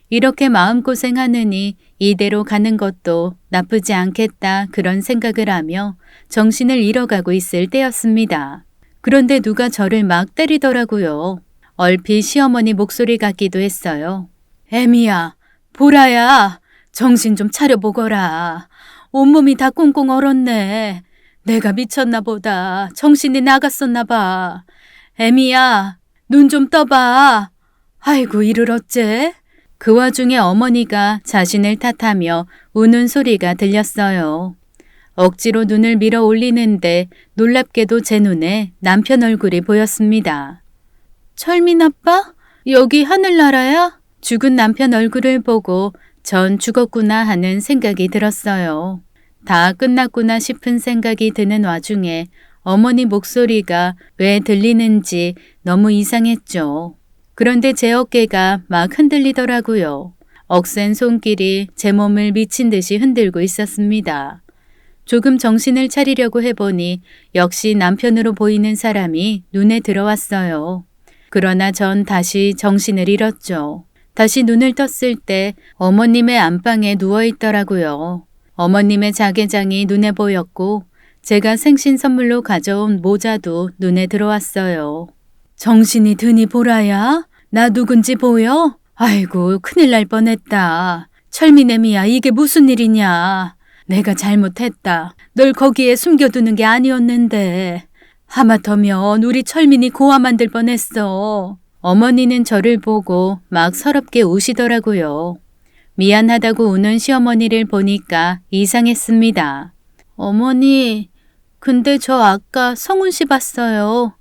이렇게 마음고생하느니 이대로 가는 것도 나쁘지 않겠다 그런 생각을 하며 정신을 잃어가고 있을 때였습니다. 그런데 누가 저를 막 때리더라고요. 얼핏 시어머니 목소리 같기도 했어요. 애미야, 보라야, 정신 좀 차려보거라. 온몸이 다 꽁꽁 얼었네. 내가 미쳤나 보다. 정신이 나갔었나 봐. 애미야, 눈 좀 떠봐. 아이고, 이를 어째? 그 와중에 어머니가 자신을 탓하며 우는 소리가 들렸어요. 억지로 눈을 밀어 올리는데 놀랍게도 제 눈에 남편 얼굴이 보였습니다. 철민 아빠? 여기 하늘나라야? 죽은 남편 얼굴을 보고 전 죽었구나 하는 생각이 들었어요. 다 끝났구나 싶은 생각이 드는 와중에 어머니 목소리가 왜 들리는지 너무 이상했죠. 그런데 제 어깨가 막 흔들리더라고요. 억센 손길이 제 몸을 미친 듯이 흔들고 있었습니다. 조금 정신을 차리려고 해보니 역시 남편으로 보이는 사람이 눈에 들어왔어요. 그러나 전 다시 정신을 잃었죠. 다시 눈을 떴을 때 어머님의 안방에 누워있더라고요. 어머님의 자개장이 눈에 보였고 제가 생신 선물로 가져온 모자도 눈에 들어왔어요. 정신이 드니 보라야? 나 누군지 보여? 아이고, 큰일 날 뻔했다. 철민애미야, 이게 무슨 일이냐? 내가 잘못했다. 널 거기에 숨겨두는 게 아니었는데. 하마터면 우리 철민이 고아 만들 뻔했어. 어머니는 저를 보고 막 서럽게 우시더라고요. 미안하다고 우는 시어머니를 보니까 이상했습니다. 어머니, 근데 저 아까 성훈 씨 봤어요.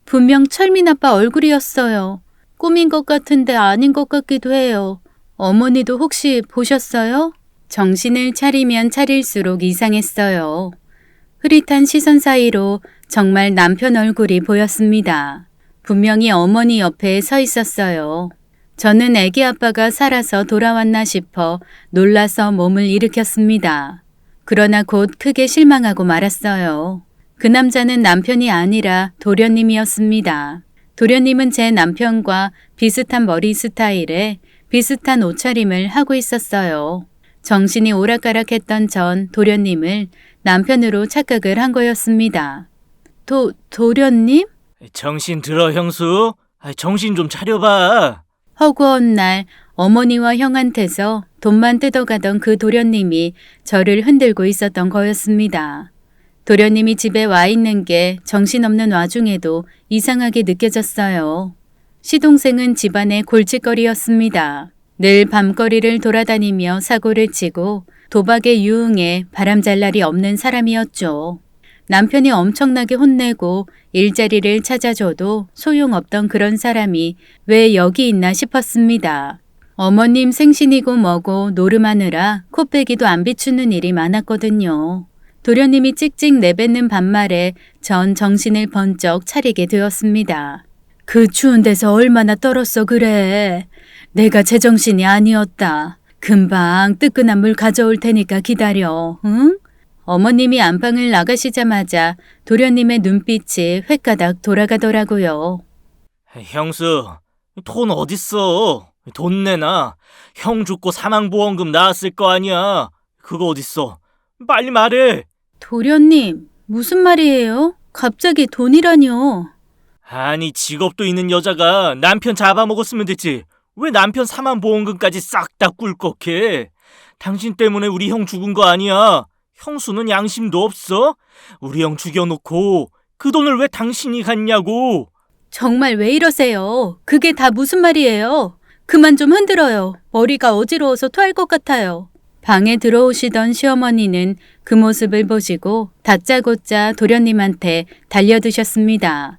분명 철민 아빠 얼굴이었어요. 꿈인 것 같은데 아닌 것 같기도 해요. 어머니도 혹시 보셨어요? 정신을 차리면 차릴수록 이상했어요. 흐릿한 시선 사이로 정말 남편 얼굴이 보였습니다. 분명히 어머니 옆에 서 있었어요. 저는 애기 아빠가 살아서 돌아왔나 싶어 놀라서 몸을 일으켰습니다. 그러나 곧 크게 실망하고 말았어요. 그 남자는 남편이 아니라 도련님이었습니다. 도련님은 제 남편과 비슷한 머리 스타일에 비슷한 옷차림을 하고 있었어요. 정신이 오락가락했던 전 도련님을 남편으로 착각을 한 거였습니다. 도련님? 정신 들어, 형수. 정신 좀 차려봐. 허구한 날 어머니와 형한테서 돈만 뜯어가던 그 도련님이 저를 흔들고 있었던 거였습니다. 도련님이 집에 와 있는 게 정신없는 와중에도 이상하게 느껴졌어요. 시동생은 집안의 골칫거리였습니다. 늘 밤거리를 돌아다니며 사고를 치고 도박에 유흥해 바람잘 날이 없는 사람이었죠. 남편이 엄청나게 혼내고 일자리를 찾아줘도 소용없던 그런 사람이 왜 여기 있나 싶었습니다. 어머님 생신이고 뭐고 노름하느라 코빼기도 안 비추는 일이 많았거든요. 도련님이 찍찍 내뱉는 반말에 전 정신을 번쩍 차리게 되었습니다. 그 추운 데서 얼마나 떨었어 그래. 내가 제정신이 아니었다. 금방 뜨끈한 물 가져올 테니까 기다려. 응? 어머님이 안방을 나가시자마자 도련님의 눈빛이 횟가닥 돌아가더라고요. 형수, 돈 어딨어? 돈 내놔. 형 죽고 사망보험금 나왔을 거 아니야. 그거 어딨어? 빨리 말해. 도련님, 무슨 말이에요? 갑자기 돈이라뇨. 아니, 직업도 있는 여자가 남편 잡아먹었으면 됐지. 왜 남편 사망보험금까지 싹 다 꿀꺽해? 당신 때문에 우리 형 죽은 거 아니야. 형수는 양심도 없어? 우리 형 죽여놓고 그 돈을 왜 당신이 갖냐고. 정말 왜 이러세요? 그게 다 무슨 말이에요? 그만 좀 흔들어요. 머리가 어지러워서 토할 것 같아요. 방에 들어오시던 시어머니는 그 모습을 보시고 다짜고짜 도련님한테 달려드셨습니다.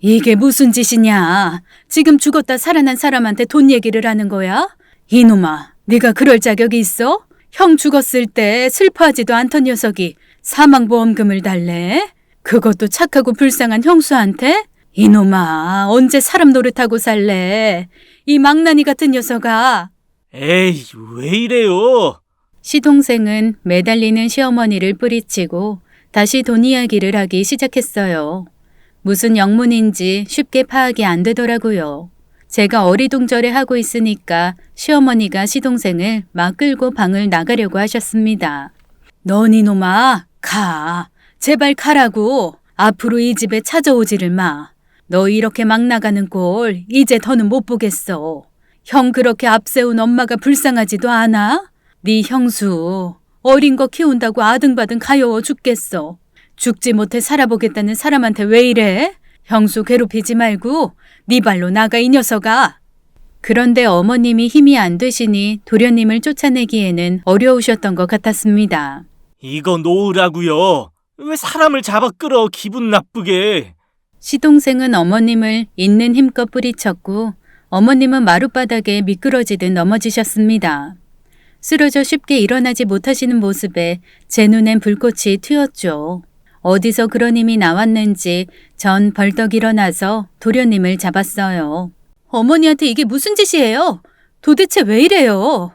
이게 무슨 짓이냐? 지금 죽었다 살아난 사람한테 돈 얘기를 하는 거야? 이놈아, 네가 그럴 자격이 있어? 형 죽었을 때 슬퍼하지도 않던 녀석이 사망보험금을 달래? 그것도 착하고 불쌍한 형수한테? 이놈아, 언제 사람 노릇하고 살래? 이 망나니 같은 녀석아. 에이, 왜 이래요? 시동생은 매달리는 시어머니를 뿌리치고 다시 돈 이야기를 하기 시작했어요. 무슨 영문인지 쉽게 파악이 안 되더라고요. 제가 어리둥절해 하고 있으니까 시어머니가 시동생을 막 끌고 방을 나가려고 하셨습니다. 넌 이놈아, 가. 제발 가라고. 앞으로 이 집에 찾아오지를 마. 너 이렇게 막 나가는 꼴 이제 더는 못 보겠어. 형 그렇게 앞세운 엄마가 불쌍하지도 않아? 네 형수 어린 거 키운다고 아등바등 가여워 죽겠어. 죽지 못해 살아보겠다는 사람한테 왜 이래? 형수 괴롭히지 말고 네 발로 나가 이 녀석아. 그런데 어머님이 힘이 안 되시니 도련님을 쫓아내기에는 어려우셨던 것 같았습니다. 이거 놓으라고요. 왜 사람을 잡아 끌어 기분 나쁘게. 시동생은 어머님을 있는 힘껏 뿌리쳤고 어머님은 마룻바닥에 미끄러지듯 넘어지셨습니다. 쓰러져 쉽게 일어나지 못하시는 모습에 제 눈엔 불꽃이 튀었죠. 어디서 그런 힘이 나왔는지 전 벌떡 일어나서 도련님을 잡았어요. 어머니한테 이게 무슨 짓이에요? 도대체 왜 이래요?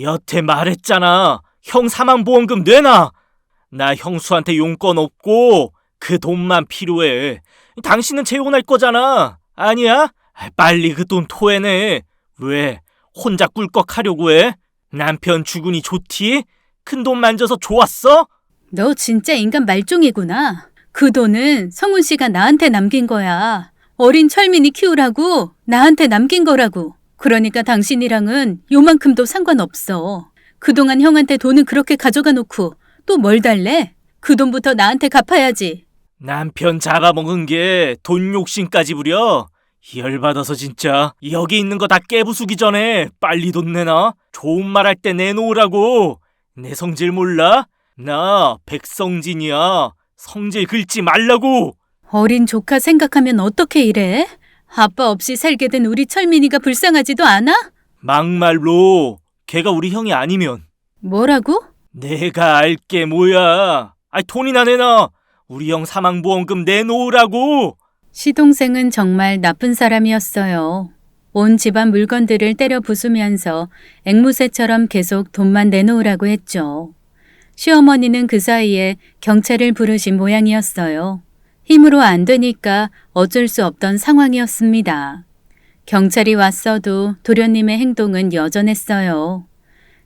여태 말했잖아. 형 사망보험금 내놔. 나 형수한테 용건 없고 그 돈만 필요해. 당신은 재혼할 거잖아. 아니야? 빨리 그 돈 토해내. 왜? 혼자 꿀꺽하려고 해? 남편 죽으니 좋디? 큰 돈 만져서 좋았어? 너 진짜 인간 말종이구나. 그 돈은 성훈 씨가 나한테 남긴 거야. 어린 철민이 키우라고 나한테 남긴 거라고. 그러니까 당신이랑은 요만큼도 상관없어. 그동안 형한테 돈을 그렇게 가져가 놓고 또 뭘 달래? 그 돈부터 나한테 갚아야지. 남편 잡아먹은 게 돈 욕심까지 부려? 열받아서 진짜. 여기 있는 거 다 깨부수기 전에 빨리 돈 내놔. 좋은 말 할 때 내놓으라고. 내 성질 몰라? 나 백성진이야. 성질 긁지 말라고. 어린 조카 생각하면 어떻게 이래? 아빠 없이 살게 된 우리 철민이가 불쌍하지도 않아? 막말로 걔가 우리 형이 아니면. 뭐라고? 내가 알게 뭐야. 돈이나 내놔. 우리 형 사망보험금 내놓으라고. 시동생은 정말 나쁜 사람이었어요. 온 집안 물건들을 때려 부수면서 앵무새처럼 계속 돈만 내놓으라고 했죠. 시어머니는 그 사이에 경찰을 부르신 모양이었어요. 힘으로 안 되니까 어쩔 수 없던 상황이었습니다. 경찰이 왔어도 도련님의 행동은 여전했어요.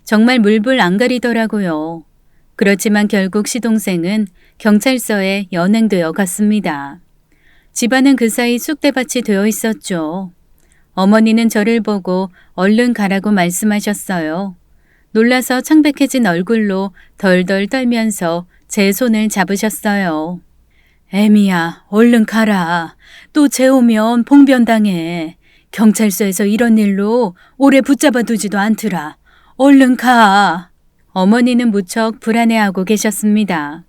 정말 물불 안 가리더라고요. 그렇지만 결국 시동생은 경찰서에 연행되어 갔습니다. 집안은 그 사이 쑥대밭이 되어 있었죠. 어머니는 저를 보고 얼른 가라고 말씀하셨어요. 놀라서 창백해진 얼굴로 덜덜 떨면서 제 손을 잡으셨어요. 애미야, 얼른 가라. 또 재오면 봉변당해. 경찰서에서 이런 일로 오래 붙잡아 두지도 않더라. 얼른 가. 어머니는 무척 불안해하고 계셨습니다.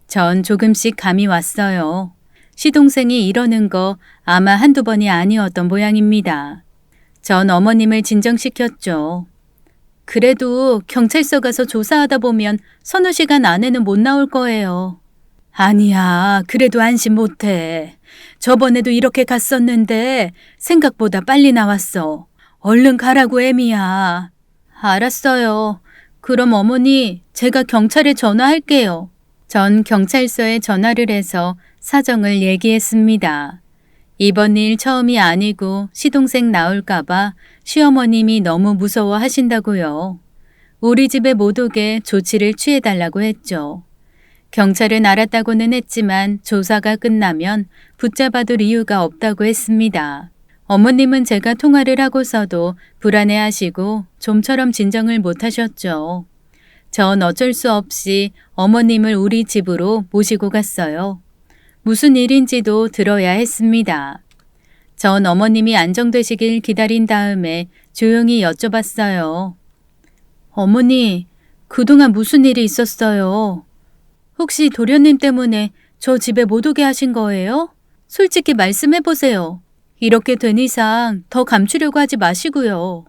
전 조금씩 감이 왔어요. 시동생이 이러는 거 아마 한두 번이 아니었던 모양입니다. 전 어머님을 진정시켰죠. 그래도 경찰서 가서 조사하다 보면 서너 시간 안에는 못 나올 거예요. 아니야, 그래도 안심 못해. 저번에도 이렇게 갔었는데 생각보다 빨리 나왔어. 얼른 가라고 애미야. 알았어요. 그럼 어머니, 제가 경찰에 전화할게요. 전 경찰서에 전화를 해서 사정을 얘기했습니다. 이번 일 처음이 아니고 시동생 나올까봐 시어머님이 너무 무서워하신다고요. 우리 집에 못 오게 조치를 취해달라고 했죠. 경찰은 알았다고는 했지만 조사가 끝나면 붙잡아둘 이유가 없다고 했습니다. 어머님은 제가 통화를 하고서도 불안해하시고 좀처럼 진정을 못하셨죠. 전 어쩔 수 없이 어머님을 우리 집으로 모시고 갔어요. 무슨 일인지도 들어야 했습니다. 전 어머님이 안정되시길 기다린 다음에 조용히 여쭤봤어요. 어머니, 그동안 무슨 일이 있었어요? 혹시 도련님 때문에 저 집에 못 오게 하신 거예요? 솔직히 말씀해보세요. 이렇게 된 이상 더 감추려고 하지 마시고요.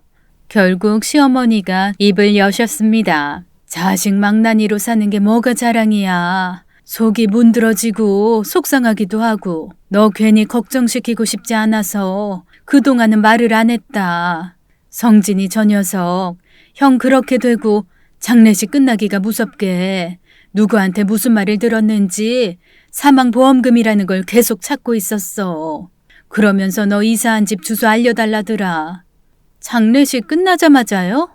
결국 시어머니가 입을 여셨습니다. 자식 망나니로 사는 게 뭐가 자랑이야. 속이 문드러지고 속상하기도 하고 너 괜히 걱정시키고 싶지 않아서 그동안은 말을 안 했다. 성진이 저 녀석 형 그렇게 되고 장례식 끝나기가 무섭게 누구한테 무슨 말을 들었는지 사망보험금이라는 걸 계속 찾고 있었어. 그러면서 너 이사한 집 주소 알려달라더라. 장례식 끝나자마자요?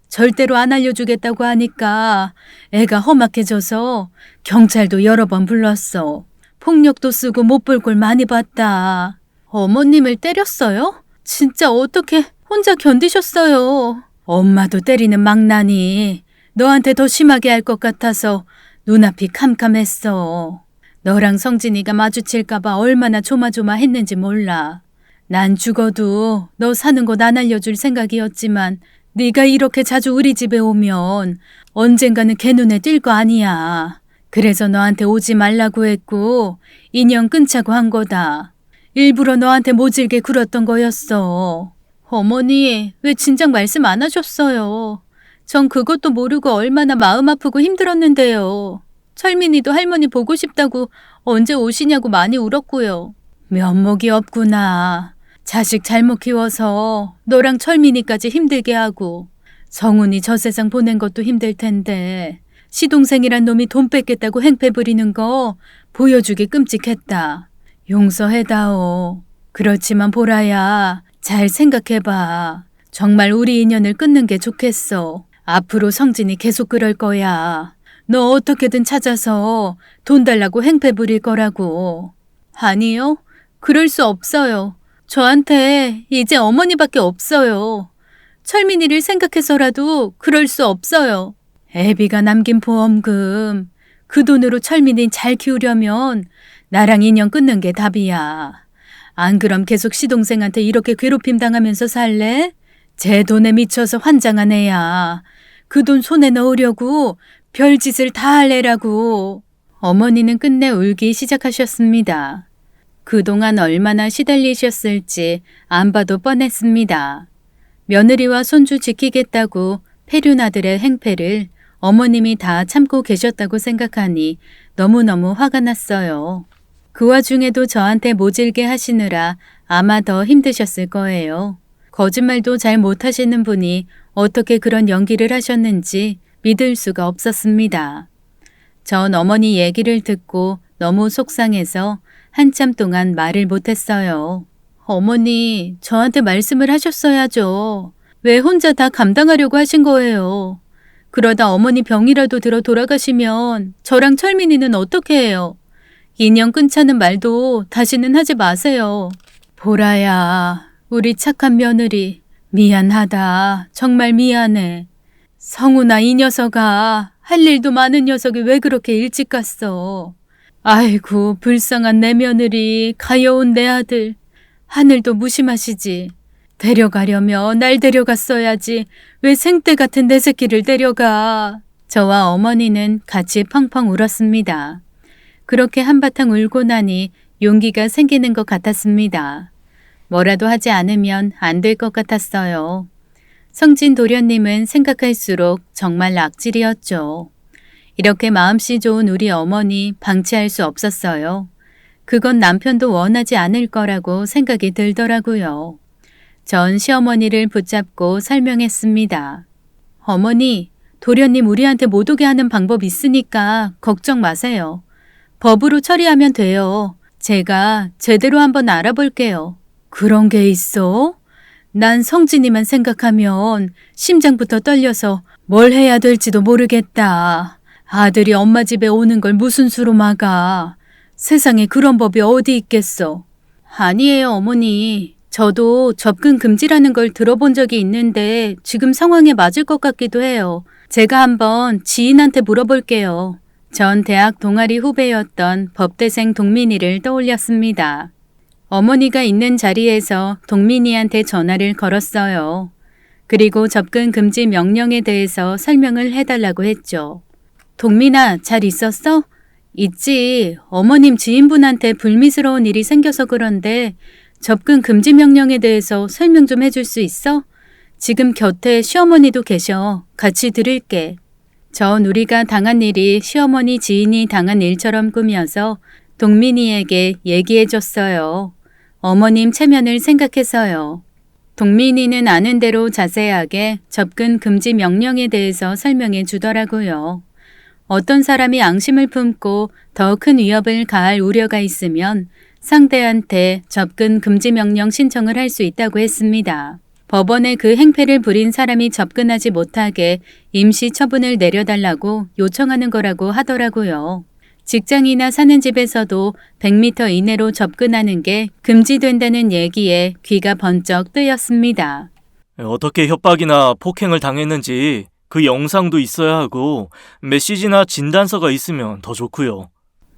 절대로 안 알려주겠다고 하니까 애가 험악해져서 경찰도 여러 번 불렀어. 폭력도 쓰고 못 볼 걸 많이 봤다. 어머님을 때렸어요? 진짜 어떻게 혼자 견디셨어요? 엄마도 때리는 망나니 너한테 더 심하게 할 것 같아서 눈앞이 캄캄했어. 너랑 성진이가 마주칠까봐 얼마나 조마조마했는지 몰라. 난 죽어도 너 사는 곳 안 알려줄 생각이었지만 네가 이렇게 자주 우리 집에 오면 언젠가는 걔 눈에 띌 거 아니야. 그래서 너한테 오지 말라고 했고 인연 끊자고 한 거다. 일부러 너한테 모질게 굴었던 거였어. 어머니, 왜 진작 말씀 안 하셨어요? 전 그것도 모르고 얼마나 마음 아프고 힘들었는데요. 철민이도 할머니 보고 싶다고 언제 오시냐고 많이 울었고요. 면목이 없구나. 자식 잘못 키워서 너랑 철민이까지 힘들게 하고 성훈이 저 세상 보낸 것도 힘들 텐데 시동생이란 놈이 돈 뺏겠다고 행패 부리는 거 보여주기 끔찍했다. 용서해다오. 그렇지만 보라야, 잘 생각해봐. 정말 우리 인연을 끊는 게 좋겠어. 앞으로 성진이 계속 그럴 거야. 너 어떻게든 찾아서 돈 달라고 행패 부릴 거라고. 아니요, 그럴 수 없어요. 저한테 이제 어머니밖에 없어요. 철민이를 생각해서라도 그럴 수 없어요. 애비가 남긴 보험금, 그 돈으로 철민이 잘 키우려면 나랑 인연 끊는 게 답이야. 안 그럼 계속 시동생한테 이렇게 괴롭힘 당하면서 살래? 제 돈에 미쳐서 환장한 애야. 그 돈 손에 넣으려고 별짓을 다 할래라고. 어머니는 끝내 울기 시작하셨습니다. 그동안 얼마나 시달리셨을지 안 봐도 뻔했습니다. 며느리와 손주 지키겠다고 폐륜아들의 행패를 어머님이 다 참고 계셨다고 생각하니 너무너무 화가 났어요. 그 와중에도 저한테 모질게 하시느라 아마 더 힘드셨을 거예요. 거짓말도 잘 못하시는 분이 어떻게 그런 연기를 하셨는지 믿을 수가 없었습니다. 전 어머니 얘기를 듣고 너무 속상해서 한참 동안 말을 못했어요. 어머니, 저한테 말씀을 하셨어야죠. 왜 혼자 다 감당하려고 하신 거예요? 그러다 어머니 병이라도 들어 돌아가시면 저랑 철민이는 어떻게 해요? 인연 끊자는 말도 다시는 하지 마세요. 보라야, 우리 착한 며느리 미안하다. 정말 미안해. 성훈아, 이 녀석아, 할 일도 많은 녀석이 왜 그렇게 일찍 갔어? 아이고, 불쌍한 내 며느리, 가여운 내 아들. 하늘도 무심하시지. 데려가려면 날 데려갔어야지. 왜 생떼 같은 내 새끼를 데려가. 저와 어머니는 같이 펑펑 울었습니다. 그렇게 한바탕 울고 나니 용기가 생기는 것 같았습니다. 뭐라도 하지 않으면 안 될 것 같았어요. 성진 도련님은 생각할수록 정말 악질이었죠. 이렇게 마음씨 좋은 우리 어머니 방치할 수 없었어요. 그건 남편도 원하지 않을 거라고 생각이 들더라고요. 전 시어머니를 붙잡고 설명했습니다. 어머니, 도련님 우리한테 못 오게 하는 방법 있으니까 걱정 마세요. 법으로 처리하면 돼요. 제가 제대로 한번 알아볼게요. 그런 게 있어? 난 성진이만 생각하면 심장부터 떨려서 뭘 해야 될지도 모르겠다. 아들이 엄마 집에 오는 걸 무슨 수로 막아. 세상에 그런 법이 어디 있겠어. 아니에요, 어머니. 저도 접근 금지라는 걸 들어본 적이 있는데 지금 상황에 맞을 것 같기도 해요. 제가 한번 지인한테 물어볼게요. 전 대학 동아리 후배였던 법대생 동민이를 떠올렸습니다. 어머니가 있는 자리에서 동민이한테 전화를 걸었어요. 그리고 접근 금지 명령에 대해서 설명을 해달라고 했죠. 동민아, 잘 있었어? 있지. 어머님 지인분한테 불미스러운 일이 생겨서 그런데 접근 금지 명령에 대해서 설명 좀 해줄 수 있어? 지금 곁에 시어머니도 계셔. 같이 들을게. 전 우리가 당한 일이 시어머니 지인이 당한 일처럼 꾸며서 동민이에게 얘기해줬어요. 어머님 체면을 생각해서요. 동민이는 아는 대로 자세하게 접근 금지 명령에 대해서 설명해 주더라고요. 어떤 사람이 앙심을 품고 더 큰 위협을 가할 우려가 있으면 상대한테 접근 금지 명령 신청을 할 수 있다고 했습니다. 법원에 그 행패를 부린 사람이 접근하지 못하게 임시 처분을 내려달라고 요청하는 거라고 하더라고요. 직장이나 사는 집에서도 100m 이내로 접근하는 게 금지된다는 얘기에 귀가 번쩍 뜨였습니다. 어떻게 협박이나 폭행을 당했는지 그 영상도 있어야 하고 메시지나 진단서가 있으면 더 좋고요.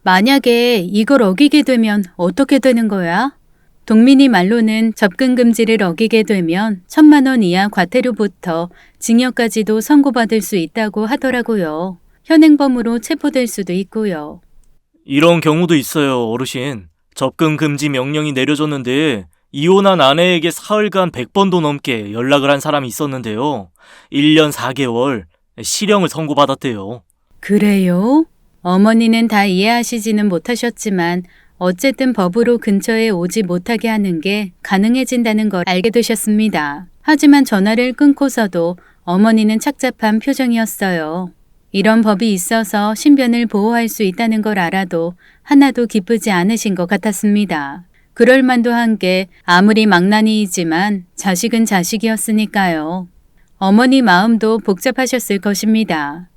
만약에 이걸 어기게 되면 어떻게 되는 거야? 동민이 말로는 접근 금지를 어기게 되면 1,000만 원 이하 과태료부터 징역까지도 선고받을 수 있다고 하더라고요. 현행범으로 체포될 수도 있고요. 이런 경우도 있어요, 어르신. 접근 금지 명령이 내려졌는데 이혼한 아내에게 사흘간 100번도 넘게 연락을 한 사람이 있었는데요. 1년 4개월 실형을 선고받았대요. 그래요? 어머니는 다 이해하시지는 못하셨지만 어쨌든 법으로 근처에 오지 못하게 하는 게 가능해진다는 걸 알게 되셨습니다. 하지만 전화를 끊고서도 어머니는 착잡한 표정이었어요. 이런 법이 있어서 신변을 보호할 수 있다는 걸 알아도 하나도 기쁘지 않으신 것 같았습니다. 그럴 만도 한 게 아무리 망나니이지만 자식은 자식이었으니까요. 어머니 마음도 복잡하셨을 것입니다.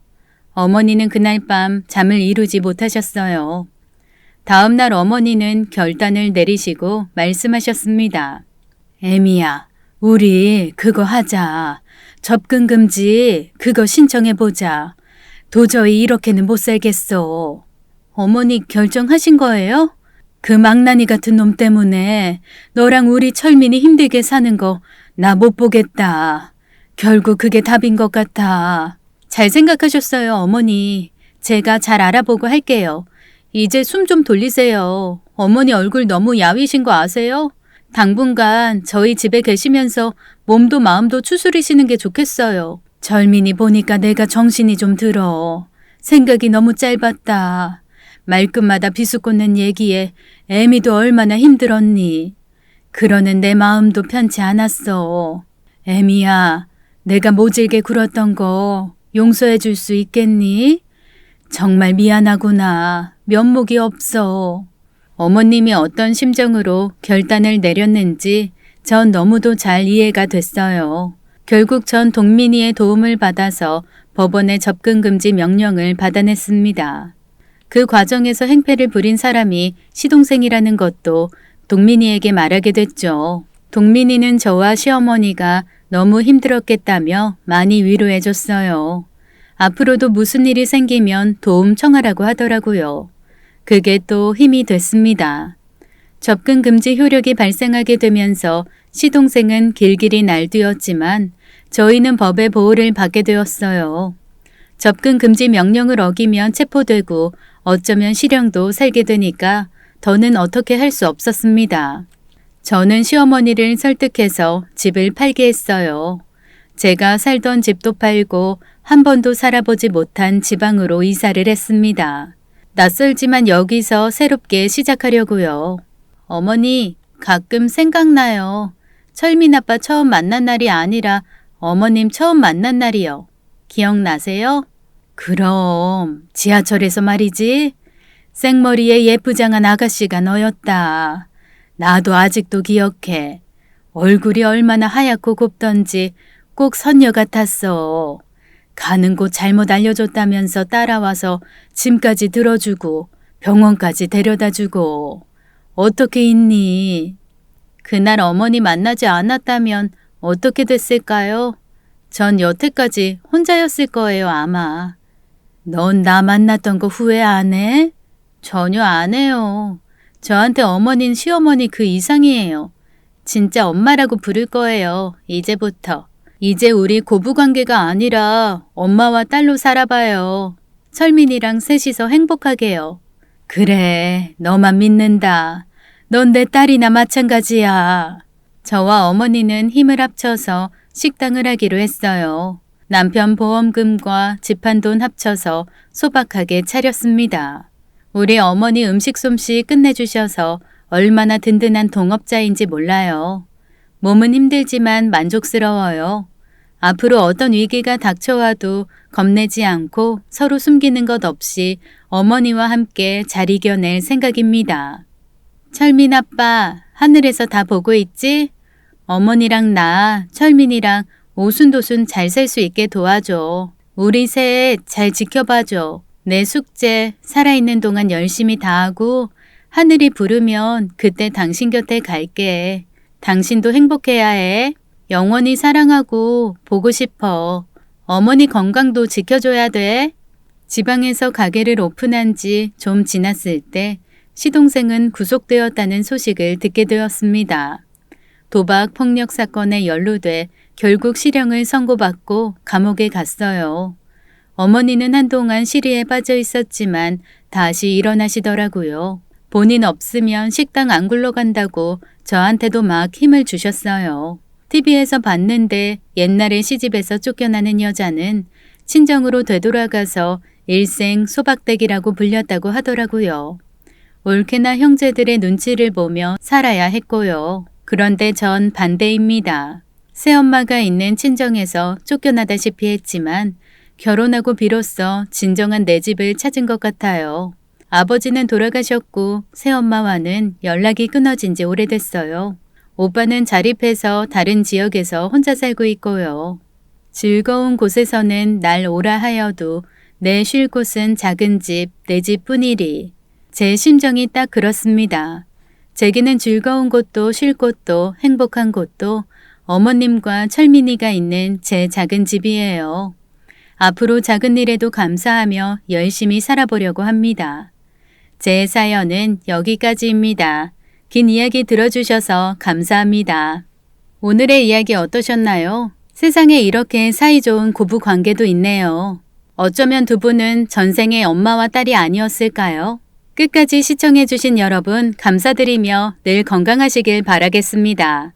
어머니는 그날 밤 잠을 이루지 못하셨어요. 다음 날 어머니는 결단을 내리시고 말씀하셨습니다. 애미야, 우리 그거 하자. 접근 금지 그거 신청해보자. 도저히 이렇게는 못 살겠어. 어머니 결정하신 거예요? 그 망나니 같은 놈 때문에 너랑 우리 철민이 힘들게 사는 거 나 못 보겠다. 결국 그게 답인 것 같아. 잘 생각하셨어요, 어머니. 제가 잘 알아보고 할게요. 이제 숨 좀 돌리세요. 어머니 얼굴 너무 야위신 거 아세요? 당분간 저희 집에 계시면서 몸도 마음도 추스리시는 게 좋겠어요. 철민이 보니까 내가 정신이 좀 들어. 생각이 너무 짧았다. 말끝마다 비수꽂는 얘기에 애미도 얼마나 힘들었니. 그러는 내 마음도 편치 않았어. 애미야, 내가 모질게 굴었던 거 용서해 줄 수 있겠니? 정말 미안하구나. 면목이 없어. 어머님이 어떤 심정으로 결단을 내렸는지 전 너무도 잘 이해가 됐어요. 결국 전 동민이의 도움을 받아서 법원의 접근 금지 명령을 받아냈습니다. 그 과정에서 행패를 부린 사람이 시동생이라는 것도 동민이에게 말하게 됐죠. 동민이는 저와 시어머니가 너무 힘들었겠다며 많이 위로해 줬어요. 앞으로도 무슨 일이 생기면 도움 청하라고 하더라고요. 그게 또 힘이 됐습니다. 접근 금지 효력이 발생하게 되면서 시동생은 길길이 날뛰었지만 저희는 법의 보호를 받게 되었어요. 접근 금지 명령을 어기면 체포되고 어쩌면 실형도 살게 되니까 더는 어떻게 할 수 없었습니다. 저는 시어머니를 설득해서 집을 팔게 했어요. 제가 살던 집도 팔고 한 번도 살아보지 못한 지방으로 이사를 했습니다. 낯설지만 여기서 새롭게 시작하려고요. 어머니, 가끔 생각나요. 철민 아빠 처음 만난 날이 아니라 어머님 처음 만난 날이요. 기억나세요? 그럼 지하철에서 말이지. 생머리에 예쁘장한 아가씨가 너였다. 나도 아직도 기억해. 얼굴이 얼마나 하얗고 곱던지 꼭 선녀 같았어. 가는 곳 잘못 알려줬다면서 따라와서 짐까지 들어주고 병원까지 데려다주고. 어떻게 있니? 그날 어머니 만나지 않았다면 어떻게 됐을까요? 전 여태까지 혼자였을 거예요, 아마. 넌 나 만났던 거 후회 안 해? 전혀 안 해요. 저한테 어머니는 시어머니 그 이상이에요. 진짜 엄마라고 부를 거예요, 이제부터. 이제 우리 고부관계가 아니라 엄마와 딸로 살아봐요. 철민이랑 셋이서 행복하게요. 그래, 너만 믿는다. 넌 내 딸이나 마찬가지야. 저와 어머니는 힘을 합쳐서 식당을 하기로 했어요. 남편 보험금과 집한 돈 합쳐서 소박하게 차렸습니다. 우리 어머니 음식 솜씨 끝내주셔서 얼마나 든든한 동업자인지 몰라요. 몸은 힘들지만 만족스러워요. 앞으로 어떤 위기가 닥쳐와도 겁내지 않고 서로 숨기는 것 없이 어머니와 함께 잘 이겨낼 생각입니다. 철민 아빠, 하늘에서 다 보고 있지? 어머니랑 나, 철민이랑 오순도순 잘 살 수 있게 도와줘. 우리 셋 잘 지켜봐줘. 내 숙제 살아있는 동안 열심히 다하고 하늘이 부르면 그때 당신 곁에 갈게. 당신도 행복해야 해. 영원히 사랑하고 보고 싶어. 어머니 건강도 지켜줘야 돼. 지방에서 가게를 오픈한 지 좀 지났을 때 시동생은 구속되었다는 소식을 듣게 되었습니다. 도박 폭력 사건에 연루돼 결국 실형을 선고받고 감옥에 갔어요. 어머니는 한동안 시리에 빠져 있었지만 다시 일어나시더라고요. 본인 없으면 식당 안 굴러간다고 저한테도 막 힘을 주셨어요. TV에서 봤는데 옛날에 시집에서 쫓겨나는 여자는 친정으로 되돌아가서 일생 소박댁이라고 불렸다고 하더라고요. 올케나 형제들의 눈치를 보며 살아야 했고요. 그런데 전 반대입니다. 새엄마가 있는 친정에서 쫓겨나다시피 했지만 결혼하고 비로소 진정한 내 집을 찾은 것 같아요. 아버지는 돌아가셨고 새엄마와는 연락이 끊어진 지 오래됐어요. 오빠는 자립해서 다른 지역에서 혼자 살고 있고요. 즐거운 곳에서는 날 오라 하여도 내 쉴 곳은 작은 집, 내 집뿐이리. 제 심정이 딱 그렇습니다. 제게는 즐거운 곳도 쉴 곳도 행복한 곳도 어머님과 철민이가 있는 제 작은 집이에요. 앞으로 작은 일에도 감사하며 열심히 살아보려고 합니다. 제 사연은 여기까지입니다. 긴 이야기 들어주셔서 감사합니다. 오늘의 이야기 어떠셨나요? 세상에 이렇게 사이좋은 고부 관계도 있네요. 어쩌면 두 분은 전생의 엄마와 딸이 아니었을까요? 끝까지 시청해주신 여러분 감사드리며 늘 건강하시길 바라겠습니다.